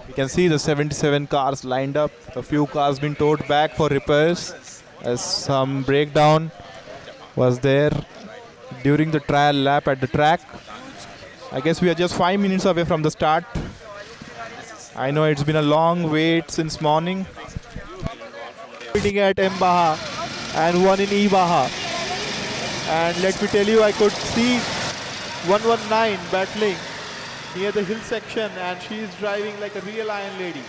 You can see the 77 cars lined up. A few cars been towed back for repairs as some breakdown was there during the trial lap at the track. I guess we are just 5 minutes away from the start. I know it's been a long wait since morning. Waiting at M Baha and one in E Baha. And let me tell you, I could see 119 battling near the hill section, and she is driving like a real iron lady.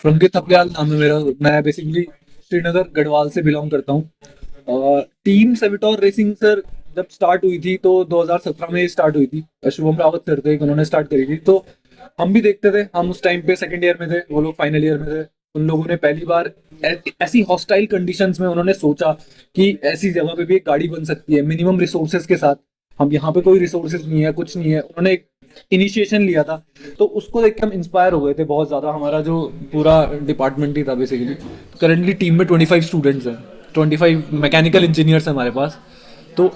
अंकित थपलियाल नाम है मेरा। मैं basically Srinagar Garhwal से belong करता हूँ। और team Savitor racing sir जब start हुई थी तो 2017 में स्टार्ट हुई थी। शुभम रावत सर थे, उन्होंने स्टार्ट करी थी। तो हम भी देखते थे, हम उस टाइम पे सेकंड ईयर में थे, वो लोग फाइनल ईयर में थे। उन लोगों ने पहली बार ऐसी हॉस्टाइल कंडीशंस में उन्होंने सोचा कि ऐसी जगह पे भी एक गाड़ी बन सकती है मिनिमम रिसोर्सेज के साथ। हम यहाँ पे कोई रिसोर्सेज नहीं है, कुछ नहीं है। उन्होंने एक इनिशिएशन लिया था, तो उसको देख के हम इंस्पायर हो गए थे बहुत ज़्यादा। हमारा जो पूरा डिपार्टमेंट ही था बेसिकली। करंटली टीम में 25 स्टूडेंट्स हैं, 25 मैकेनिकल इंजीनियर्स हैं हमारे पास। तो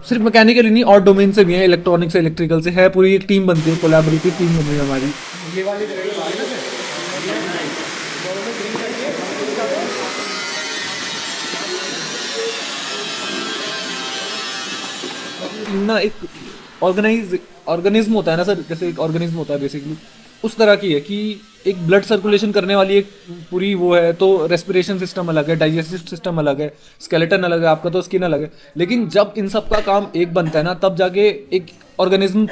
सिर्फ मैकेनिकल ही नहीं, और डोमेन से भी हैं, इलेक्ट्रॉनिक्स से, इलेक्ट्रिकल से है। पूरी एक टीम बनती है, कोलैबोरेटिव टीम बन रही है हमारी। ये वाली ना एक ऑर्गेनिज्म होता है ना सर, जैसे एक ऑर्गेनिज्म होता है बेसिकली, उस तरह की है कि एक ब्लड सर्कुलेशन करने वाली एक पूरी वो है। तो रेस्पिरेशन सिस्टम अलग है, डाइजेस्टिव सिस्टम अलग है, स्केलेटन अलग है, आपका तो स्किन अलग है। लेकिन जब इन सब का काम एक बनता है ना, तब जाके एक ऑर्गेनिज्म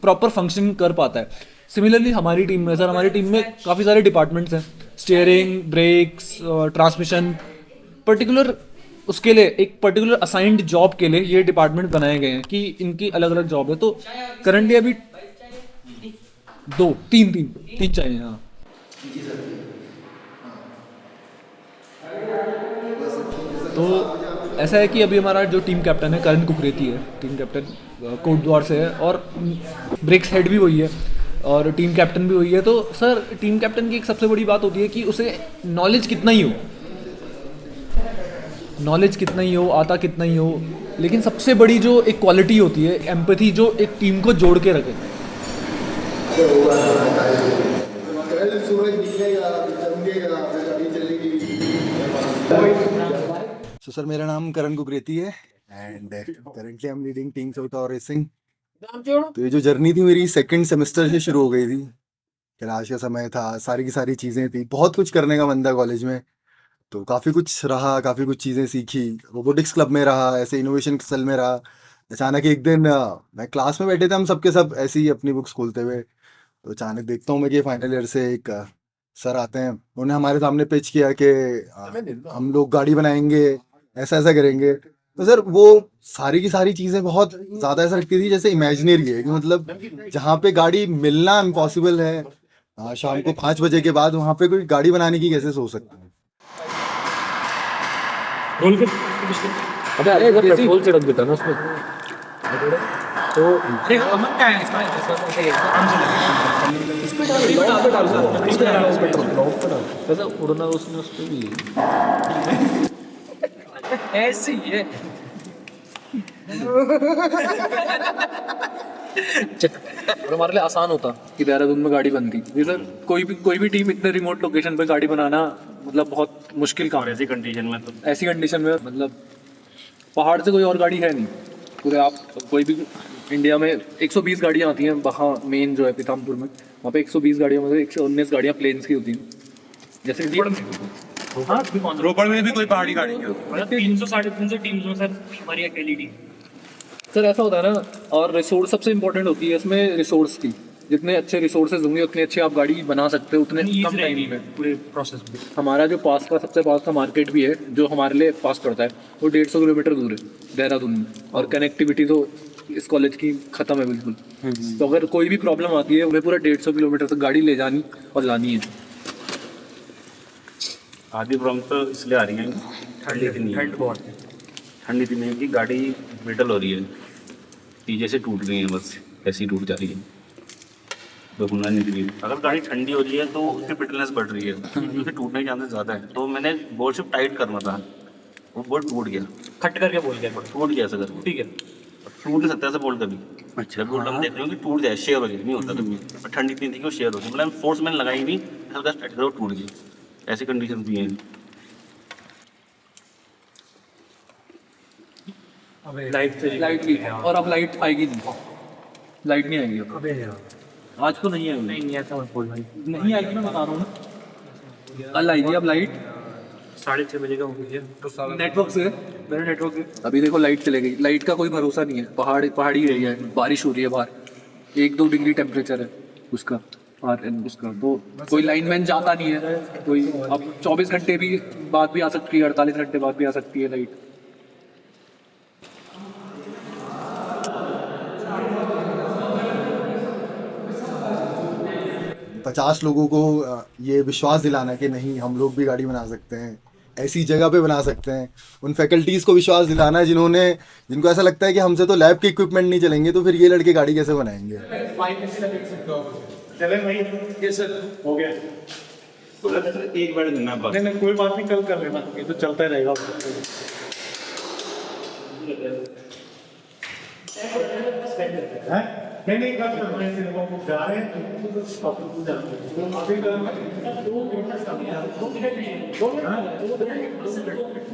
प्रॉपर फंक्शन कर पाता है। सिमिलरली हमारी टीम में सर, हमारी टीम में काफ़ी सारे डिपार्टमेंट्स हैं। स्टीयरिंग, ब्रेक्स, ट्रांसमिशन, पर्टिकुलर उसके लिए एक पर्टिकुलर असाइंड जॉब के लिए ये डिपार्टमेंट बनाए गए हैं कि इनकी अलग अलग जॉब है। तो करंटली अभी तीन चाहिए। हाँ, तो ऐसा है कि अभी हमारा जो टीम कैप्टन है करण कुकरेती है, टीम कैप्टन कोटद्वार से है, और ब्रेक्स हेड भी वही है और टीम कैप्टन भी वही है। तो सर टीम कैप्टन की एक सबसे बड़ी बात होती है कि उसे नॉलेज कितना ही हो, आता कितना ही हो, लेकिन सबसे बड़ी जो एक क्वालिटी होती है एम्पैथी, जो एक टीम को जोड़ के रखे। सर मेरा नाम करण कुकरेती है and currently I am leading team Savitor racing. तो ये जो जर्नी थी मेरी सेकंड सेमेस्टर से शुरू हो गई थी। क्लास का समय था, सारी की सारी चीज़ें थी, बहुत कुछ करने का मन था कॉलेज में। तो काफ़ी कुछ रहा, काफ़ी कुछ चीज़ें सीखी, रोबोटिक्स क्लब में रहा, ऐसे इनोवेशन सेल में रहा। अचानक एक दिन मैं क्लास में बैठे थे, हम सबके सब ऐसे ही अपनी बुक्स खोलते हुए, तो अचानक देखता हूँ मैं कि फाइनल ईयर से एक सर आते हैं। उन्होंने हमारे सामने पिच किया कि हम लोग गाड़ी बनाएंगे, ऐसा ऐसा करेंगे। तो सर वो सारी की सारी चीज़ें बहुत ज़्यादा ऐसा लगती थी जैसे इमेजिनरी है, कि मतलब जहाँ पे गाड़ी मिलना इम्पॉसिबल है, शाम को 5 बजे के बाद वहाँ पे कोई गाड़ी बनाने की कैसे सोच सकता है। अबे अरे इधर पेट्रोल छिड़क देता ना उसमें। तो अमन क्या है इसमें कैसा उड़ना उसने उस पे भी ऐसे ही है। और हमारे लिए आसान होता कि देहरादून में गाड़ी बनती। ये सर कोई भी टीम इतने रिमोट लोकेशन पे गाड़ी बनाना मतलब बहुत मुश्किल काम है ऐसी कंडीशन में तो ऐसी कंडीशन में। मतलब पहाड़ से कोई और गाड़ी है नहीं पूरे, आप कोई भी इंडिया में 120 गाड़ियाँ आती हैं वहाँ मेन जो है पीतामपुर में, वहाँ पे 120 गाड़ियों में से 119 गाड़ियाँ प्लेन्स की होती हैं। जैसे रोपड़ में भी कोई पहाड़ी गाड़ी नहीं होती। मतलब 300 350 टीम्स में सर हमारी अकेली टीम। सर ऐसा होता है ना, और रिसोर्स सबसे इम्पोर्टेंट होती है इसमें रिसोर्स की। जितने अच्छे रिसोर्सेज होंगे उतने अच्छे आप गाड़ी बना सकते हो उतने कम टाइम में। पूरे प्रोसेस में हमारा जो पास का सबसे पास का मार्केट भी है जो हमारे लिए पास पड़ता है, वो 150 किलोमीटर दूर है देहरादून में, और कनेक्टिविटी तो इस कॉलेज की ख़त्म है बिल्कुल। तो अगर कोई भी प्रॉब्लम आती है हमें पूरा 150 किलोमीटर तक गाड़ी ले जानी और लानी है। आधी प्रॉब्लम तो इसलिए आ रही है ठंडी इतनी है। ठंड बहुत है। ठंड इतनी है कि गाड़ी ब्रिटल हो रही है, चीज़ें से टूट रही हैं, बस ऐसी टूट जा रही है, तो होना नहीं चाहिए। अगर गाड़ी ठंडी हो रही है तो उसकी ब्रिटलनेस बढ़ रही है, उसके टूटने के चांसेस ज़्यादा है। तो मैंने बोल्ट सिर्फ टाइट करना था, वो बोल्ट टूट गया, खट करके बोल गया टूट गया ऐसा करके। ठीक है। टूट नहीं सकता ऐसा बोल्ट कभी। अच्छा बोल्ट हम देख रहे हो कि टूट जाए, शेयर हो जाए, नहीं होता कभी। और ठंडी इतनी थी कि वो शेयर हो गई, मतलब फोर्स मैंने लगाई नहीं, हल्का टाइट करो टूट गई। ऐसी कंडीशन भी हैं। लाइट भी है, और अब लाइट आएगी नहीं, लाइट नहीं आएगी अब। आज तो नहीं आएगी, नहीं ऐसा मत बोल भाई। नहीं आएगी, मैं बता रहा हूँ ना। कल आएगी अब लाइट 6:30 बजे का हो गया तो नेटवर्क से, मेरे नेटवर्क से। अभी देखो लाइट चले गई, लाइट का कोई भरोसा नहीं है। पहाड़ी एरिया है, बारिश हो रही है बाहर, 1-2 डिग्री टेम्परेचर है उसका उसका, तो कोई लाइन मैन जाता नहीं है कोई। अब 24 घंटे भी बाद भी आ सकती है, 48 घंटे बाद भी आ सकती है लाइट। 50 लोगों को ये विश्वास दिलाना कि नहीं हम लोग भी गाड़ी बना सकते हैं, ऐसी जगह पे बना सकते हैं। उन फैकल्टीज़ को विश्वास दिलाना जिनको ऐसा लगता है कि हमसे तो लैब के इक्विपमेंट नहीं चलेंगे, तो फिर ये लड़के गाड़ी कैसे बनाएंगे। चले भाई ये सर हो गया। एक बार देना बस। नहीं कोई बात नहीं, कल कर लेना, ये तो चलता ही रहेगा। नहीं कल कर रहे हैं, वो जा रहे हैं अभी कर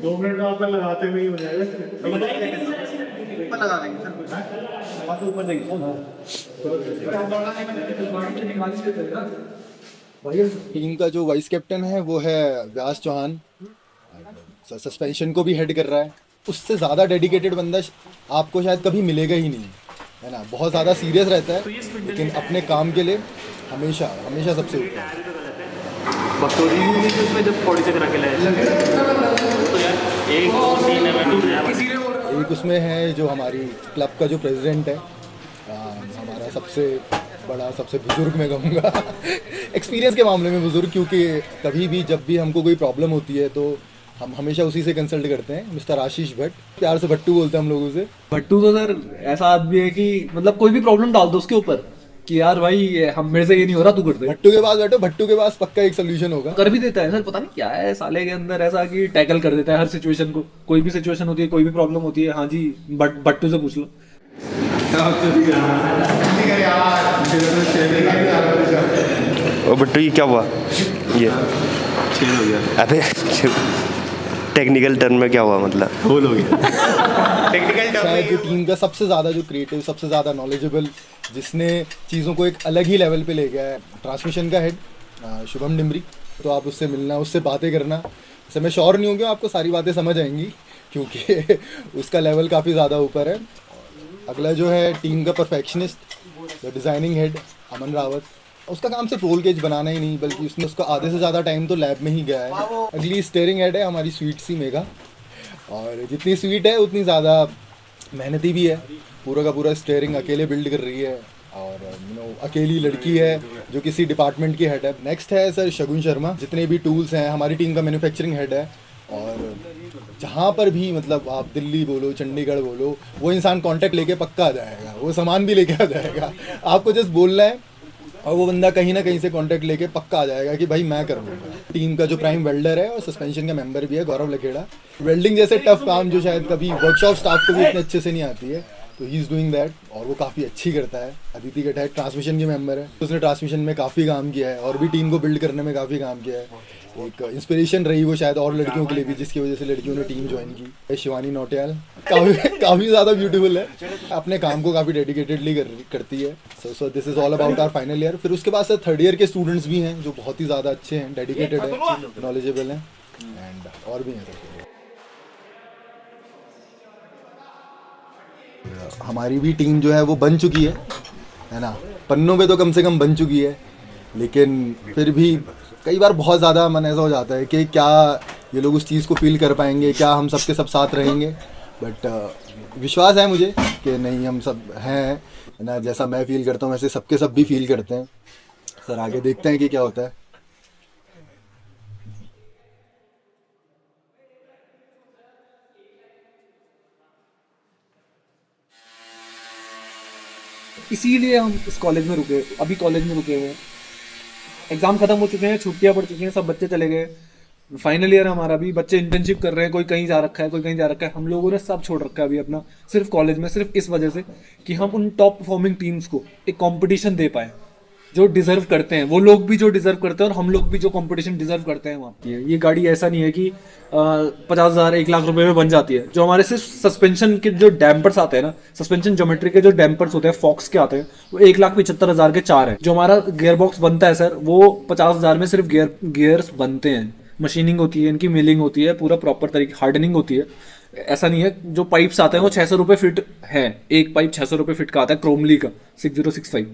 2 मिनट आप लगाते हुए ही हो जाएगा। टीम का जो वाइस कैप्टन है वो है व्यास चौहान, सस्पेंशन को भी हेड कर रहा है। उससे ज़्यादा डेडिकेटेड बंदा आपको शायद कभी मिलेगा ही नहीं, है ना। बहुत ज़्यादा सीरियस रहता है, लेकिन अपने काम के लिए हमेशा हमेशा सबसे ऊपर। उसमें जब थोड़ी से करा के लाए तो यार एक सीन है, एक उसमें है जो हमारी क्लब का जो प्रेसिडेंट है, हमारा सबसे बड़ा सबसे बुजुर्ग मैं कहूँगा एक्सपीरियंस के मामले में बुजुर्ग, क्योंकि कभी भी जब भी हमको कोई प्रॉब्लम होती है तो हम हमेशा उसी से कंसल्ट करते हैं। मिस्टर आशीष भट्ट, प्यार से भट्टू बोलते हैं हम लोग उसे। भट्टू तो सर ऐसा आदमी है कि मतलब कोई भी प्रॉब्लम डाल दो उसके ऊपर कि यार भाई हम मेरे से ये नहीं हो रहा, तू कर दे। भट्टू के पास बैठो, भट्टू के पास पक्का एक सोल्यूशन होगा। कर भी देता है सर, पता नहीं क्या है साले के अंदर ऐसा कि टैकल कर देता है हर सिचुएशन को। कोई भी सिचुएशन होती है, कोई भी प्रॉब्लम होती है, हाँ जी भट्टू से पूछ लो। ओ बट्टू ये क्या हुआ? ये चेंज हो गया। अबे टेक्निकल टर्म में क्या हुआ मतलब? होल हो गया। टेक्निकल शायद जो टीम का सबसे ज़्यादा जो क्रिएटिव, सबसे ज़्यादा नॉलेजेबल, जिसने चीज़ों को एक अलग ही लेवल पे ले गया है, ट्रांसमिशन का हेड शुभम डिमरी। तो आप उससे मिलना, उससे बातें करना। वैसे मैं श्योर नहीं हूँ कि आपको सारी बातें समझ आएंगी, क्योंकि उसका लेवल काफ़ी ज़्यादा ऊपर है। अगला जो है टीम का परफेक्शनिस्ट, द डिज़ाइनिंग हेड अमन रावत। उसका काम सिर्फ रोल केज बनाना ही नहीं, बल्कि उसने उसका आधे से ज़्यादा टाइम तो लैब में ही गया है। अगली स्टीयरिंग हेड है हमारी स्वीट सी मेघा, और जितनी स्वीट है उतनी ज़्यादा मेहनती भी है। पूरा का पूरा स्टीयरिंग अकेले बिल्ड कर रही है, और अकेली लड़की है जो किसी डिपार्टमेंट की हेड है। नेक्स्ट है सर शगुन शर्मा, जितने भी टूल्स हैं, हमारी टीम का मैन्युफैक्चरिंग हेड है। और जहाँ पर भी मतलब आप दिल्ली बोलो, चंडीगढ़ बोलो, वो इंसान कांटेक्ट लेके पक्का आ जाएगा, वो सामान भी लेके आ जाएगा। आपको जस्ट बोलना है और वो बंदा कहीं ना कहीं से कांटेक्ट लेके पक्का आ जाएगा कि भाई मैं करूँगा। टीम का जो प्राइम वेल्डर है और सस्पेंशन का मेंबर भी है गौरव लखेड़ा। वेल्डिंग जैसे टफ काम जो शायद कभी वर्कशॉप स्टाफ को भी इतने अच्छे से नहीं आती है, तो ही इज़ डूइंग दैट और वो काफ़ी अच्छी करता है। अदिति कटैक ट्रांसमिशन के मेंबर है, उसने ट्रांसमिशन में काफ़ी काम किया है और भी टीम को बिल्ड करने में काफ़ी काम किया है। एक इंस्पिरेशन रही वो शायद और लड़कियों के लिए भी, जिसकी वजह से लड़कियों ने टीम ज्वाइन की। शिवानी नौटियाल काफ़ी ज़्यादा ब्यूटीफुल है, अपने काम को काफ़ी डेडिकेटेडली करती है। So this is all about our final year. फिर उसके बाद से थर्ड ईयर के स्टूडेंट्स भी हैं जो बहुत ही ज़्यादा अच्छे हैं, डेडिकेटेड हैं, नॉलेजेबल हैं एंड और भी हैं सर। हमारी भी टीम जो है वो बन चुकी है ना, पन्नों पे तो कम से कम बन चुकी है, लेकिन फिर भी कई बार बहुत ज़्यादा मन ऐसा हो जाता है कि क्या ये लोग उस चीज़ को फील कर पाएंगे, क्या हम सबके सब साथ रहेंगे। बट विश्वास है मुझे कि नहीं, हम सब हैं है ना, जैसा मैं फील करता हूँ वैसे सबके सब भी फील करते हैं। सर आगे देखते हैं कि क्या होता है। इसीलिए हम इस कॉलेज में रुके, अभी कॉलेज में रुके हुए हैं। एग्जाम खत्म हो चुके हैं, छुट्टियां पड़ चुकी हैं, सब बच्चे चले गए। फाइनल ईयर हमारा भी, बच्चे इंटर्नशिप कर रहे हैं, कोई कहीं जा रखा है, कोई कहीं जा रखा है। हम लोगों ने सब छोड़ रखा है अभी अपना, सिर्फ कॉलेज में, सिर्फ इस वजह से कि हम उन टॉप परफॉर्मिंग टीम्स को एक कंपटीशन दे पाए जो डिजर्व करते हैं, वो लोग भी जो डिजर्व करते हैं और हम लोग भी जो कंपटीशन डिजर्व करते हैं वहाँ। ये गाड़ी ऐसा नहीं है कि 50,000 1 लाख रुपए में बन जाती है। जो हमारे सिर्फ सस्पेंशन के जो डैम्पर्स आते हैं ना, सस्पेंशन ज्योमेट्री के जो डैम्पर्स होते हैं फॉक्स के आते हैं, वो 1,75,000 के 4 है। जो हमारा गियर बॉक्स बनता है सर, वो 50,000 में सिर्फ गियर्स बनते हैं। मशीनिंग होती है, इनकी मिलिंग होती है, पूरा प्रॉपर तरीके हार्डनिंग होती है। ऐसा नहीं है, जो पाइप्स आते हैं वो 600 रुपये फिट है, एक पाइप 600 रुपये फिट का आता है क्रोमली का 6065।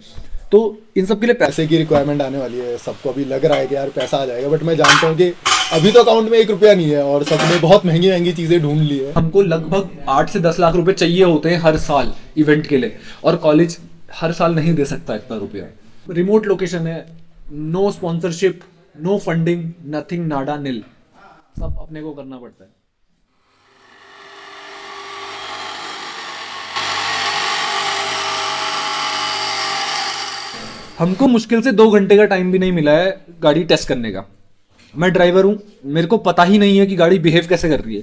तो इन सब के लिए पैसे की रिक्वायरमेंट आने वाली है, सबको अभी लग रहा है कि यार पैसा आ जाएगा, बट मैं जानता हूँ कि अभी तो अकाउंट में 1 रुपया नहीं है और सबने बहुत महंगी महंगी चीज़ें ढूंढ ली है। हमको लगभग 8 से 10 लाख रुपए चाहिए होते हैं हर साल इवेंट के लिए, और कॉलेज हर साल नहीं दे सकता इतना रुपया। रिमोट लोकेशन है, no sponsorship, no funding, nothing, nada nil, सब अपने को करना पड़ता है। हमको मुश्किल से 2 घंटे का टाइम भी नहीं मिला है गाड़ी टेस्ट करने का। मैं ड्राइवर हूँ, मेरे को पता ही नहीं है कि गाड़ी बिहेव कैसे कर रही है।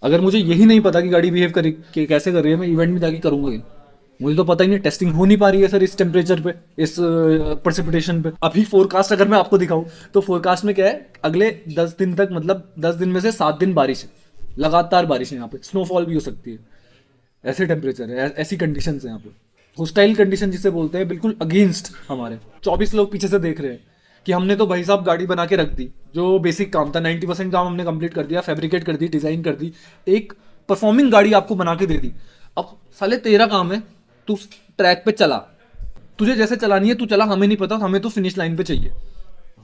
अगर मुझे यही नहीं पता कि गाड़ी बिहेव कैसे कर रही है, मैं इवेंट में जाके करूँगा ही। मुझे तो पता ही नहीं, टेस्टिंग हो नहीं पा रही है सर इस टेम्परेचर पे, इस प्रेसिपिटेशन पे। अभी फोरकास्ट अगर मैं आपको दिखाऊं तो फोरकास्ट में क्या है, अगले 10 दिन तक, मतलब 10 दिन में से 7 दिन बारिश है, लगातार बारिश है। यहाँ पे स्नोफॉल भी हो सकती है, ऐसे टेम्परेचर है, ऐसी कंडीशन है यहाँ पे। होस्टाइल कंडीशन जिसे बोलते हैं, बिल्कुल अगेंस्ट हमारे। 24 लोग पीछे से देख रहे हैं कि हमने तो भाई साहब गाड़ी बना के रख दी। जो बेसिक काम था 90% काम हमने कंप्लीट कर दिया, फैब्रिकेट कर दी, डिजाइन कर दी, एक परफॉर्मिंग गाड़ी आपको बना के दे दी। अब साले तेरा काम है, तू ट्रैक पे चला, तुझे जैसे चलानी है तू चला, हमें नहीं पता, हमें तो फिनिश लाइन पे चाहिए।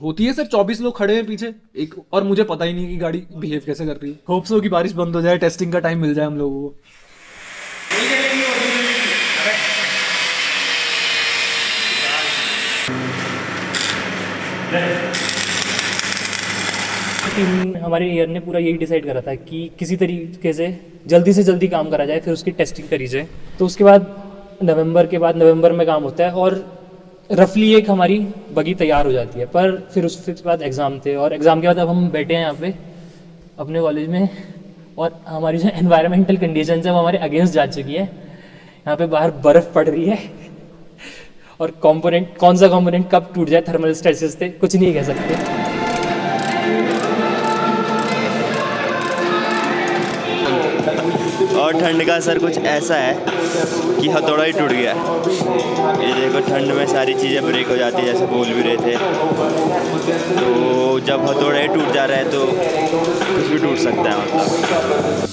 होती है सर 24 लोग खड़े हैं पीछे एक, और मुझे पता ही नहीं कि गाड़ी बिहेव कैसे कर रही है। होप्स हो कि बारिश बंद हो जाए, टेस्टिंग का टाइम मिल जाए हम लोगों को। टीम हमारे ईयर ने पूरा यही डिसाइड करा था कि किसी तरीके से जल्दी जल्दी काम करा जाए, फिर उसकी टेस्टिंग करी जाए। तो उसके बाद नवंबर में काम होता है और रफली एक हमारी बगी तैयार हो जाती है। पर फिर उसके बाद एग्ज़ाम थे, और एग्ज़ाम के बाद अब हम बैठे हैं यहाँ पे अपने कॉलेज में, और हमारी जो एनवायरमेंटल कंडीशन है वो हमारे अगेंस्ट जा चुकी है। यहाँ पे बाहर बर्फ़ पड़ रही है और कंपोनेंट, कौन सा कंपोनेंट कब टूट जाए थर्मल स्ट्रेसेस से कुछ नहीं कह सकते। और ठंड का असर कुछ ऐसा है कि हथौड़ा ही टूट गया। ये देखो, ठंड में सारी चीज़ें ब्रेक हो जाती है, जैसे बोल भी रहे थे। तो जब हथौड़ा ही टूट जा रहा है तो कुछ भी टूट सकता है, मतलब।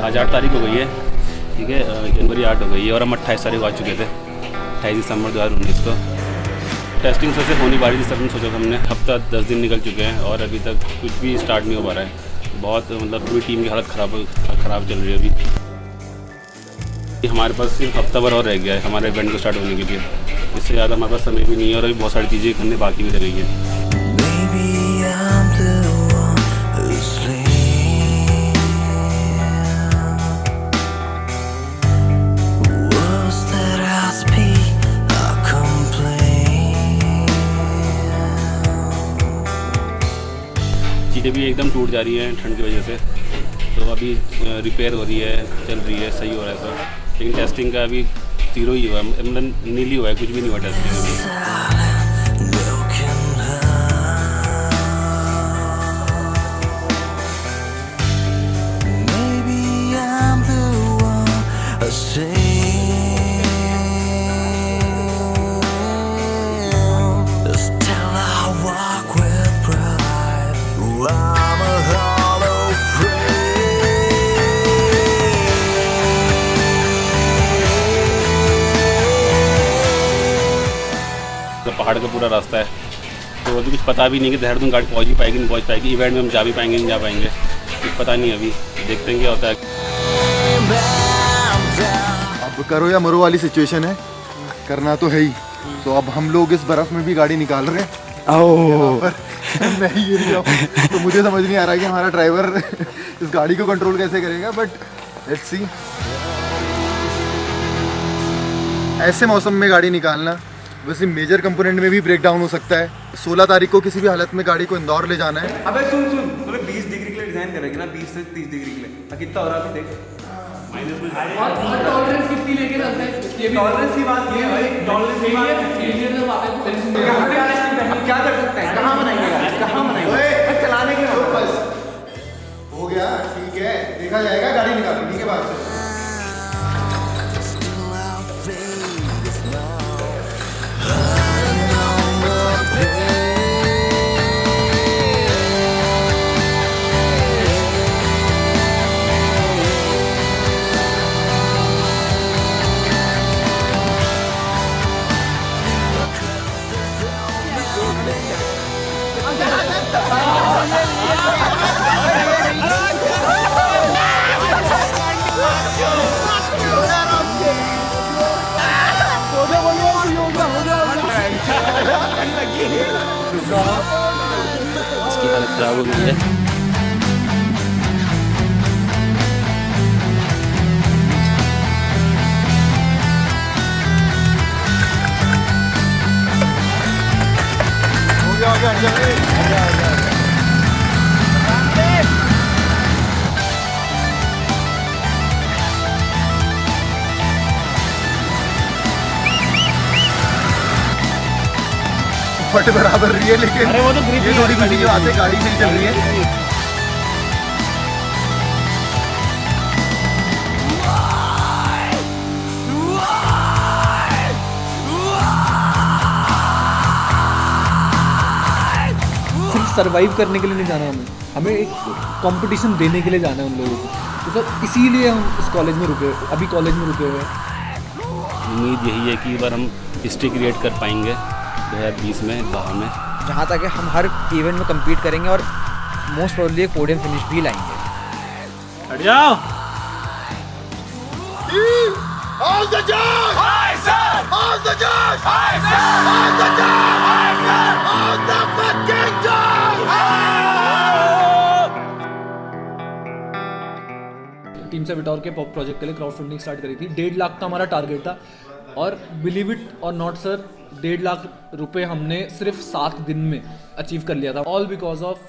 आज 8 तारीख हो गई है, ठीक है, जनवरी 8 हो गई है और हम 28 तारीख को आ चुके थे, 28 दिसंबर 2019 को। टेस्टिंग वैसे हो नहीं पा रही थी, सबने सोचा था, हमने हफ्ता 10 दिन निकल चुके हैं और अभी तक कुछ भी स्टार्ट नहीं हो पा रहा है। बहुत मतलब पूरी टीम की हालत ख़राब चल रही है अभी। हमारे पास सिर्फ हफ्ता भर और रह गया है हमारे इवेंट को स्टार्ट होने के लिए, इससे ज़्यादा हमारे पास समय भी नहीं है और अभी बहुत सारी चीज़ें करने बाकी भी रह गई हैं। गाड़ी एकदम टूट जा रही है ठंड की वजह से, तो अभी रिपेयर हो रही है, चल रही है, सही हो रहा है सब। लेकिन टेस्टिंग का अभी 0 ही हुआ है, मतलब नील ही हुआ है, कुछ भी नहीं हुआ टेस्टिंग में। पहाड़ का पूरा रास्ता है, तो अभी कुछ पता भी नहीं कि देहरादून गाड़ी पहुंच भी पाएगी नहीं पहुंच पाएगी, इवेंट में हम जा भी पाएंगे नहीं जा पाएंगे, कुछ पता नहीं अभी, देखते हैं क्या होता है। अब करो या मरो वाली सिचुएशन है, करना तो है ही। तो अब हम लोग इस बर्फ में भी गाड़ी निकाल रहे हैं। यहाँ पर मैं ही गिर गया हूँ, तो मुझे समझ नहीं आ रहा कि हमारा ड्राइवर इस गाड़ी को कंट्रोल कैसे करेगा, बट लेट्स सी। ऐसे मौसम में गाड़ी निकालना, वैसे मेजर कंपोनेंट में भी ब्रेक डाउन हो सकता है। 16 तारीख को किसी भी हालत में गाड़ी को इंदौर ले जाना है। अबे सुन तूने 20 डिग्री के लिए डिजाइन करेगी ना, 20 से 30 डिग्री के लिए, कितना हो रहा है अभी देख। और टॉलरेंस कितनी लेके चलते हैं, ये भी टॉलरेंस की बात ये है भाई, टॉलरेंस की बात फेलियर जब आता है तो टेंशन नहीं हम क्या कर सकते हैं, कहाँ बनाएंगे, कहाँ बनाएंगे, बस चलाने के तो बस हो गया, ठीक है, देखा जाएगा, गाड़ी निकालो, ठीक है बात से। इसकी हालत ख़राब हो गई है। फट बराबर रही है, लेकिन ये थोड़ी खुशी की बात है, गाड़ी सही चल रही है। सिर्फ सरवाइव करने के लिए नहीं जाना हमें एक कंपटीशन देने के लिए जाना है उन लोगों को। तो सर इसीलिए हम इस कॉलेज में रुके, अभी कॉलेज में रुके हुए हैं। उम्मीद यही है कि इस बार हम हिस्ट्री क्रिएट कर पाएंगे 2020 में बाहर में, जहाँ तक है हम हर इवेंट में compete करेंगे और मोस्ट प्रोबेबली एक पोडियम फिनिश भी लाएंगे। हट जाओ। All the Josh! Hi, sir! All the Josh! Hi, sir! All the Josh! Hi, sir! All the fucking Josh! Team से विटोर के पॉप प्रोजेक्ट के लिए क्राउड फंडिंग स्टार्ट करी थी। 1.5 लाख का हमारा टारगेट था और बिलीव इट और नॉट सर 1.5 लाख रुपए हमने सिर्फ 7 दिन में अचीव कर लिया था। All because of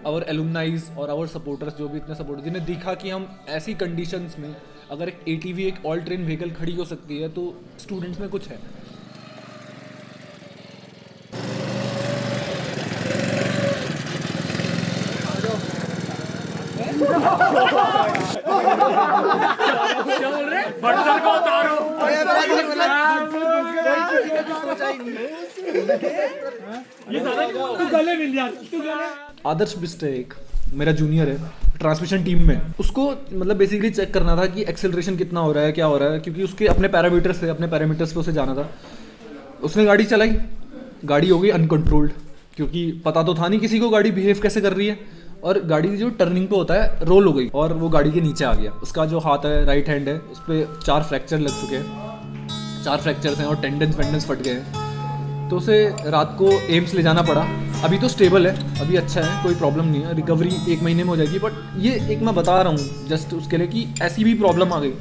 our alumnis और आवर सपोर्टर्स, जो भी इतने सपोर्टर्स जिन्हें देखा कि हम ऐसी कंडीशंस में अगर एक ATV एक ऑल ट्रेन व्हीकल खड़ी हो सकती है तो स्टूडेंट्स में कुछ है। आदर्श बिस्टेक मेरा जूनियर है, ट्रांसमिशन टीम में। उसको मतलब बेसिकली चेक करना था कि एक्सेलरेशन कितना हो रहा है, क्या हो रहा है, क्योंकि उसके अपने पैरामीटर्स थे, अपने पैरामीटर्स पे उसे जाना था। उसने गाड़ी चलाई, गाड़ी हो गई अनकंट्रोल्ड, क्योंकि पता तो था नहीं किसी को गाड़ी बिहेव कैसे कर रही है, और गाड़ी जो टर्निंग पे होता है रोल हो गई और वो गाड़ी के नीचे आ गया। उसका जो हाथ है, राइट हैंड है, उस पर 4 फ्रैक्चर लग चुके हैं, 4 फ्रैक्चर्स हैं और टेंडेंस वेंडेंस फट गए हैं। तो उसे रात को एम्स ले जाना पड़ा। अभी तो स्टेबल है, अभी अच्छा है, कोई प्रॉब्लम नहीं है, रिकवरी 1 महीने में हो जाएगी। बट ये एक मैं बता रहा हूँ जस्ट उसके लिए कि ऐसी भी प्रॉब्लम आ गई।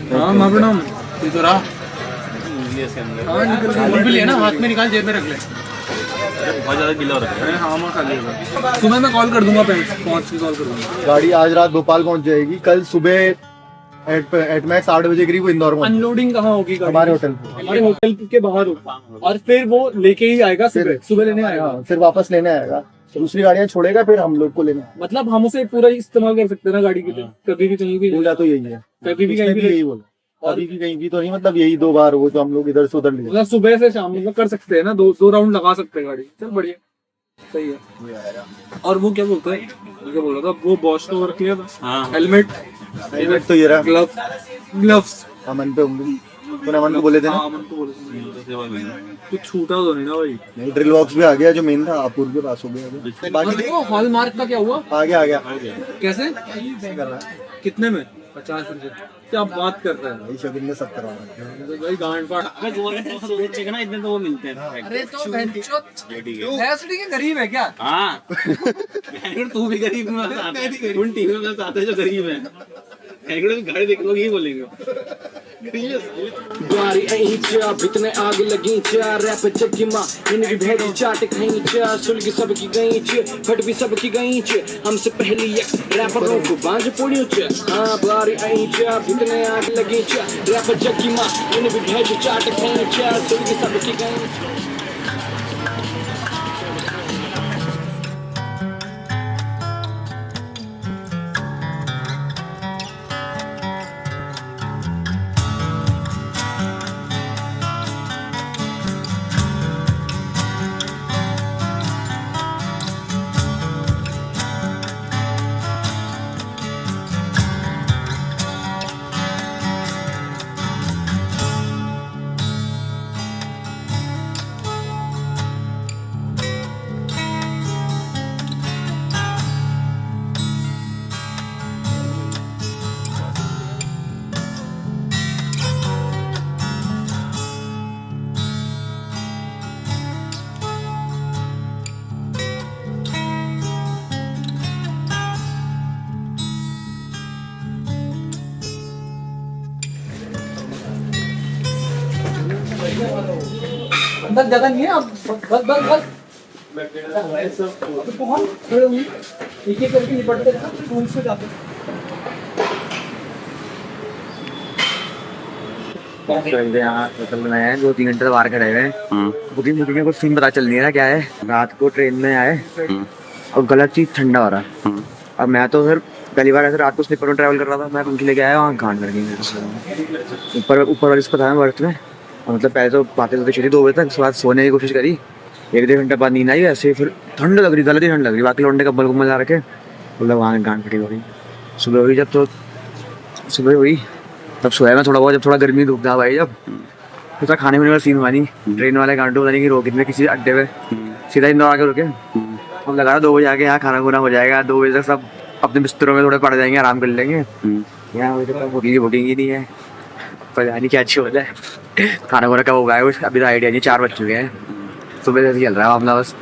हाँ माँ प्रणाम। ये तो रहा। इसके अंदर हाँ निकल भी लेना, हाथ में निकाल, जेब में रख ले। बहुत ज़्यादा गीला हो रखा है। हाँ माँ खा लेगा। सुबह मैं कॉल कर दूंगा, पहुँच के कॉल कर दूंगा। गाड़ी आज रात भोपाल पहुंच जाएगी, कल सुबह एट मैक्स 8 बजे करीब वो इंदौर में अनलोडिंग कहाँ होगी गाड़ी? हमारे होटल पे। हमारे होटल के बाहर होगा, और फिर वो लेके ही आएगा, सुबह सुबह लेने आएगा। हाँ, फिर वापस लेने आएगा, दूसरी गाड़ियाँ छोड़ेगा, फिर हम लोग को लेने आएगा। मतलब हम उसे पूरा इस्तेमाल कर सकते हैं ना गाड़ी के लिए, कभी भी कहीं भी, बोला तो यही है, कभी भी उसने कहीं भी भी। यही बोला, अभी भी कहीं भी तो नहीं, मतलब यही 2 बार वो जो हम लोग इधर से उधर ले गए। मतलब सुबह से शाम मतलब कर सकते हैं ना, दो राउंड लगा सकते हैं गाड़ी। चल बढ़िया, सही है। और वो क्या बोलता है, वो क्या बोल रहा था, वो बॉश को रख लिया था, हेलमेट तो ये रहा, ग्लव्स अमन पे उंगली, तूने अमन को बोले थे ना। हाँ, अमन को बोले थे। कुछ छूटा तो नहीं ना भाई? नहीं, ड्रिल बॉक्स भी आ गया, जो मेन था अपूर्व के पास हो गया। बाकी वो हॉलमार्क का क्या हुआ? आ गया कैसे कर रहा है कितने में? 50%। क्या बात कर रहे हैं भाई, शगुन ने सब करवा रखा है। भाई, गांड फाड़। ना इतने तो वो मिलते हैं। अरे तो भैंसड़ी के गरीब है क्या? हाँ तू भी गरीब में उन टीम में आते हैं जो गरीब है, गाड़ी देख लोग यही बोलेंगे। बारी आई चा बितने आग लगी चा रैप चक्की मां इन भी भेड़ी चाट कहीं चा सुलगी सबकी गई च फट भी सबकी गई च हमसे पहली एक रैपरों को बांझ पोड़ियो च। हां बारी आई चा बितने आग लगी चा रैप चक्की मां इन भी भेड़ी चाट कहीं चा सुलगी सबकी गई च। अंदर जगह नहीं है, अब बस बहुत खड़े हुए एक एक करके निपटते रहना, रूम से जाते मतलब मैं 2-3 घंटे बाहर खड़े हुए हैं, बुकिंग में कुछ सीन पता चल नहीं रहा क्या है। रात को ट्रेन में आए और गलत चीज ठंडा हो रहा है। अब मैं तो फिर पहली बार ऐसे रात को स्लीपर में ट्रैवल कर रहा था, मैं पंखी लेके आया, वहाँ गांड कर गई ऊपर वाली पता है बर्थ में। और मतलब पहले तो बातें तो छुट्टी 2 बजे तक, उसके बाद सोने की कोशिश करी, 1-1.5 घंटे बाद नींद आई, ऐसे फिर ठंड लग रही, गलत ही ठंड लग रही। बाकी लौंडे कब्बल कुम्बल ला रखे, मतलब वहाँ गांड फटी हो गई। सुबह हुई जब, तो सुबह हुई तब सोया मैं थोड़ा बहुत, जब थोड़ा गर्मी धूप था भाई, जब तो खाने पीने वाला सीन हुआ नहीं। ट्रेन वाले गांडू पता नहीं कि रोके किसी अड्डे पे, सीधा इंदौर आके रुके। अब लगा रहा 2 बजे आके यहाँ खाना खुना हो जाएगा, 2 बजे तक सब अपने बिस्तरों में थोड़े पड़ जाएंगे, आराम कर लेंगे। यहाँ बुकिंग ही नहीं है, पता नहीं क्या अच्छी होता है। खाना खुना कब होगा अभी तो आइडिया नहीं, 4 बज चुके हैं, सुबह से चल रहा है अपना बस।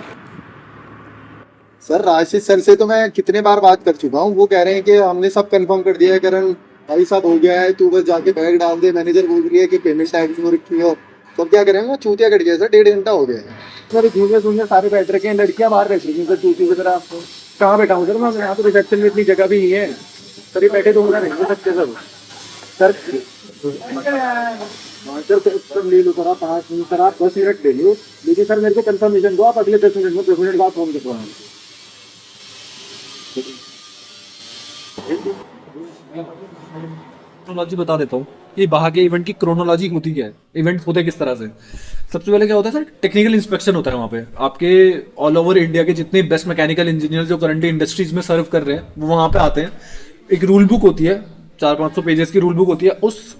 सर राशिद सर से तो मैं कितने बार बात कर चुका हूँ, वो कह रहे हैं कि हमने सब कंफर्म कर दिया है करण भाई, सब हो गया है, तू बस जाके बैग डाल दे। मैनेजर बोल रही है कि पेमेंट टाइम में रखी हो, तो क्या करेंगे, चूतिया कट गया सर, 1.5 घंटा हो गया है। सर घूमने घूमने सारे बैठ रखे हैं, लड़कियां बाहर बैठ रही हैं सर, चूती की तरह। कहाँ बैठा हूँ सर मैं, यहाँ तो रिसेप्शन में इतनी जगह भी नहीं है सर, ये बैठे 2 घंटा नहीं हो सकते सब सर। सर ले लो सर, आप 5 मिनट सर, आप 10 मिनट ले लो, लेकिन सर मेरे को कंफर्मेशन दो, आप अगले 10 मिनट में 10 मिनट बाद फोन करवा। क्रोनोलॉजी बता देता हूँ, ये बाहर के इवेंट की क्रोनोलॉजी होती क्या है, इवेंट होते किस तरह से। सबसे पहले क्या होता है सर, टेक्निकल इंस्पेक्शन होता है वहाँ पे। आपके ऑल ओवर इंडिया के जितने बेस्ट मैकेनिकल इंजीनियर जो करंटली इंडस्ट्रीज में सर्व कर रहे हैं, वो वहाँ पे आते हैं। एक रूल बुक होती है, 400-500 पेजेस की रूल बुक होती है,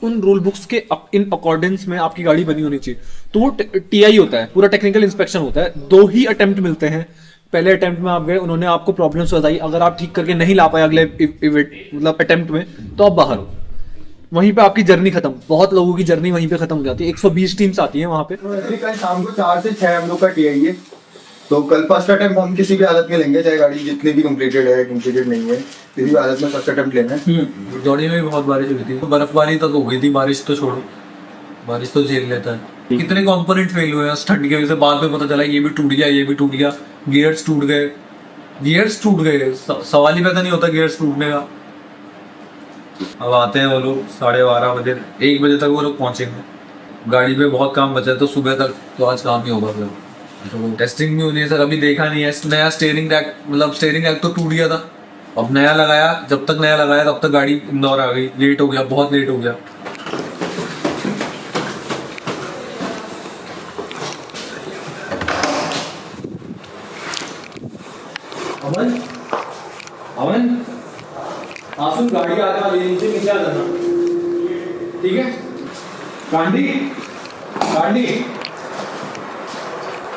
उन रूल बुक्स के इन अकॉर्डेंस में आपकी गाड़ी बनी होनी चाहिए। तो वो TI होता है, पूरा टेक्निकल इंस्पेक्शन होता है। 2 ही अटेम्प्ट मिलते हैं, पहले अटेम्प्ट में आप गए, उन्होंने आपको प्रॉब्लम्स बताई, अगर आप ठीक करके नहीं ला पाए अगले मतलब अटेम्प्ट में, तो आप बाहर हो। वहीं पे आपकी जर्नी खत्म। बहुत लोगों की जर्नी वहीं पे खत्म हो जाती है। 120 टीम्स आती हैं वहाँ पे। कल शाम को 4 से 6 हम लोग का टीआई है, तो कल फर्स्ट अटेम्प्ट हम किसी भी हालत में लेंगे, चाहे गाड़ी जितनी भी कंप्लीटेड है कंप्लीटेड नहीं है, किसी भी हालत में फर्स्ट अटेम्प्ट लेना है। दौड़ी में भी बहुत बारिश हुई थी, बर्फबारी तक हो गई थी। बारिश तो छोड़ो, बारिश तो झेल लेता है। कितने कंपोनेंट फेल हुए हैं ठंड की वजह से, बाद में पता चला ये भी टूट गया, ये भी टूट गया, गियर्स टूट गए, सवाल ही पैदा नहीं होता गियर्स टूटने का। अब आते हैं वो लोग 12:30 बजे, 1 बजे तक वो लोग पहुंचेंगे। गाड़ी पे बहुत काम बचा है, तो सुबह तक तो आज काम ही होगा। फिर तो टेस्टिंग भी होनी है सर, अभी देखा नहीं है। नया स्टीयरिंग रैक, मतलब स्टीयरिंग रैक तो टूट गया था, अब नया लगाया। जब तक नया लगाया तब तक गाड़ी इंदौर आ गई, लेट हो गया, बहुत लेट हो गया। अमन आसुन गाड़ी आने वाली है, नीचे आ जाना, ठीक है? कांडी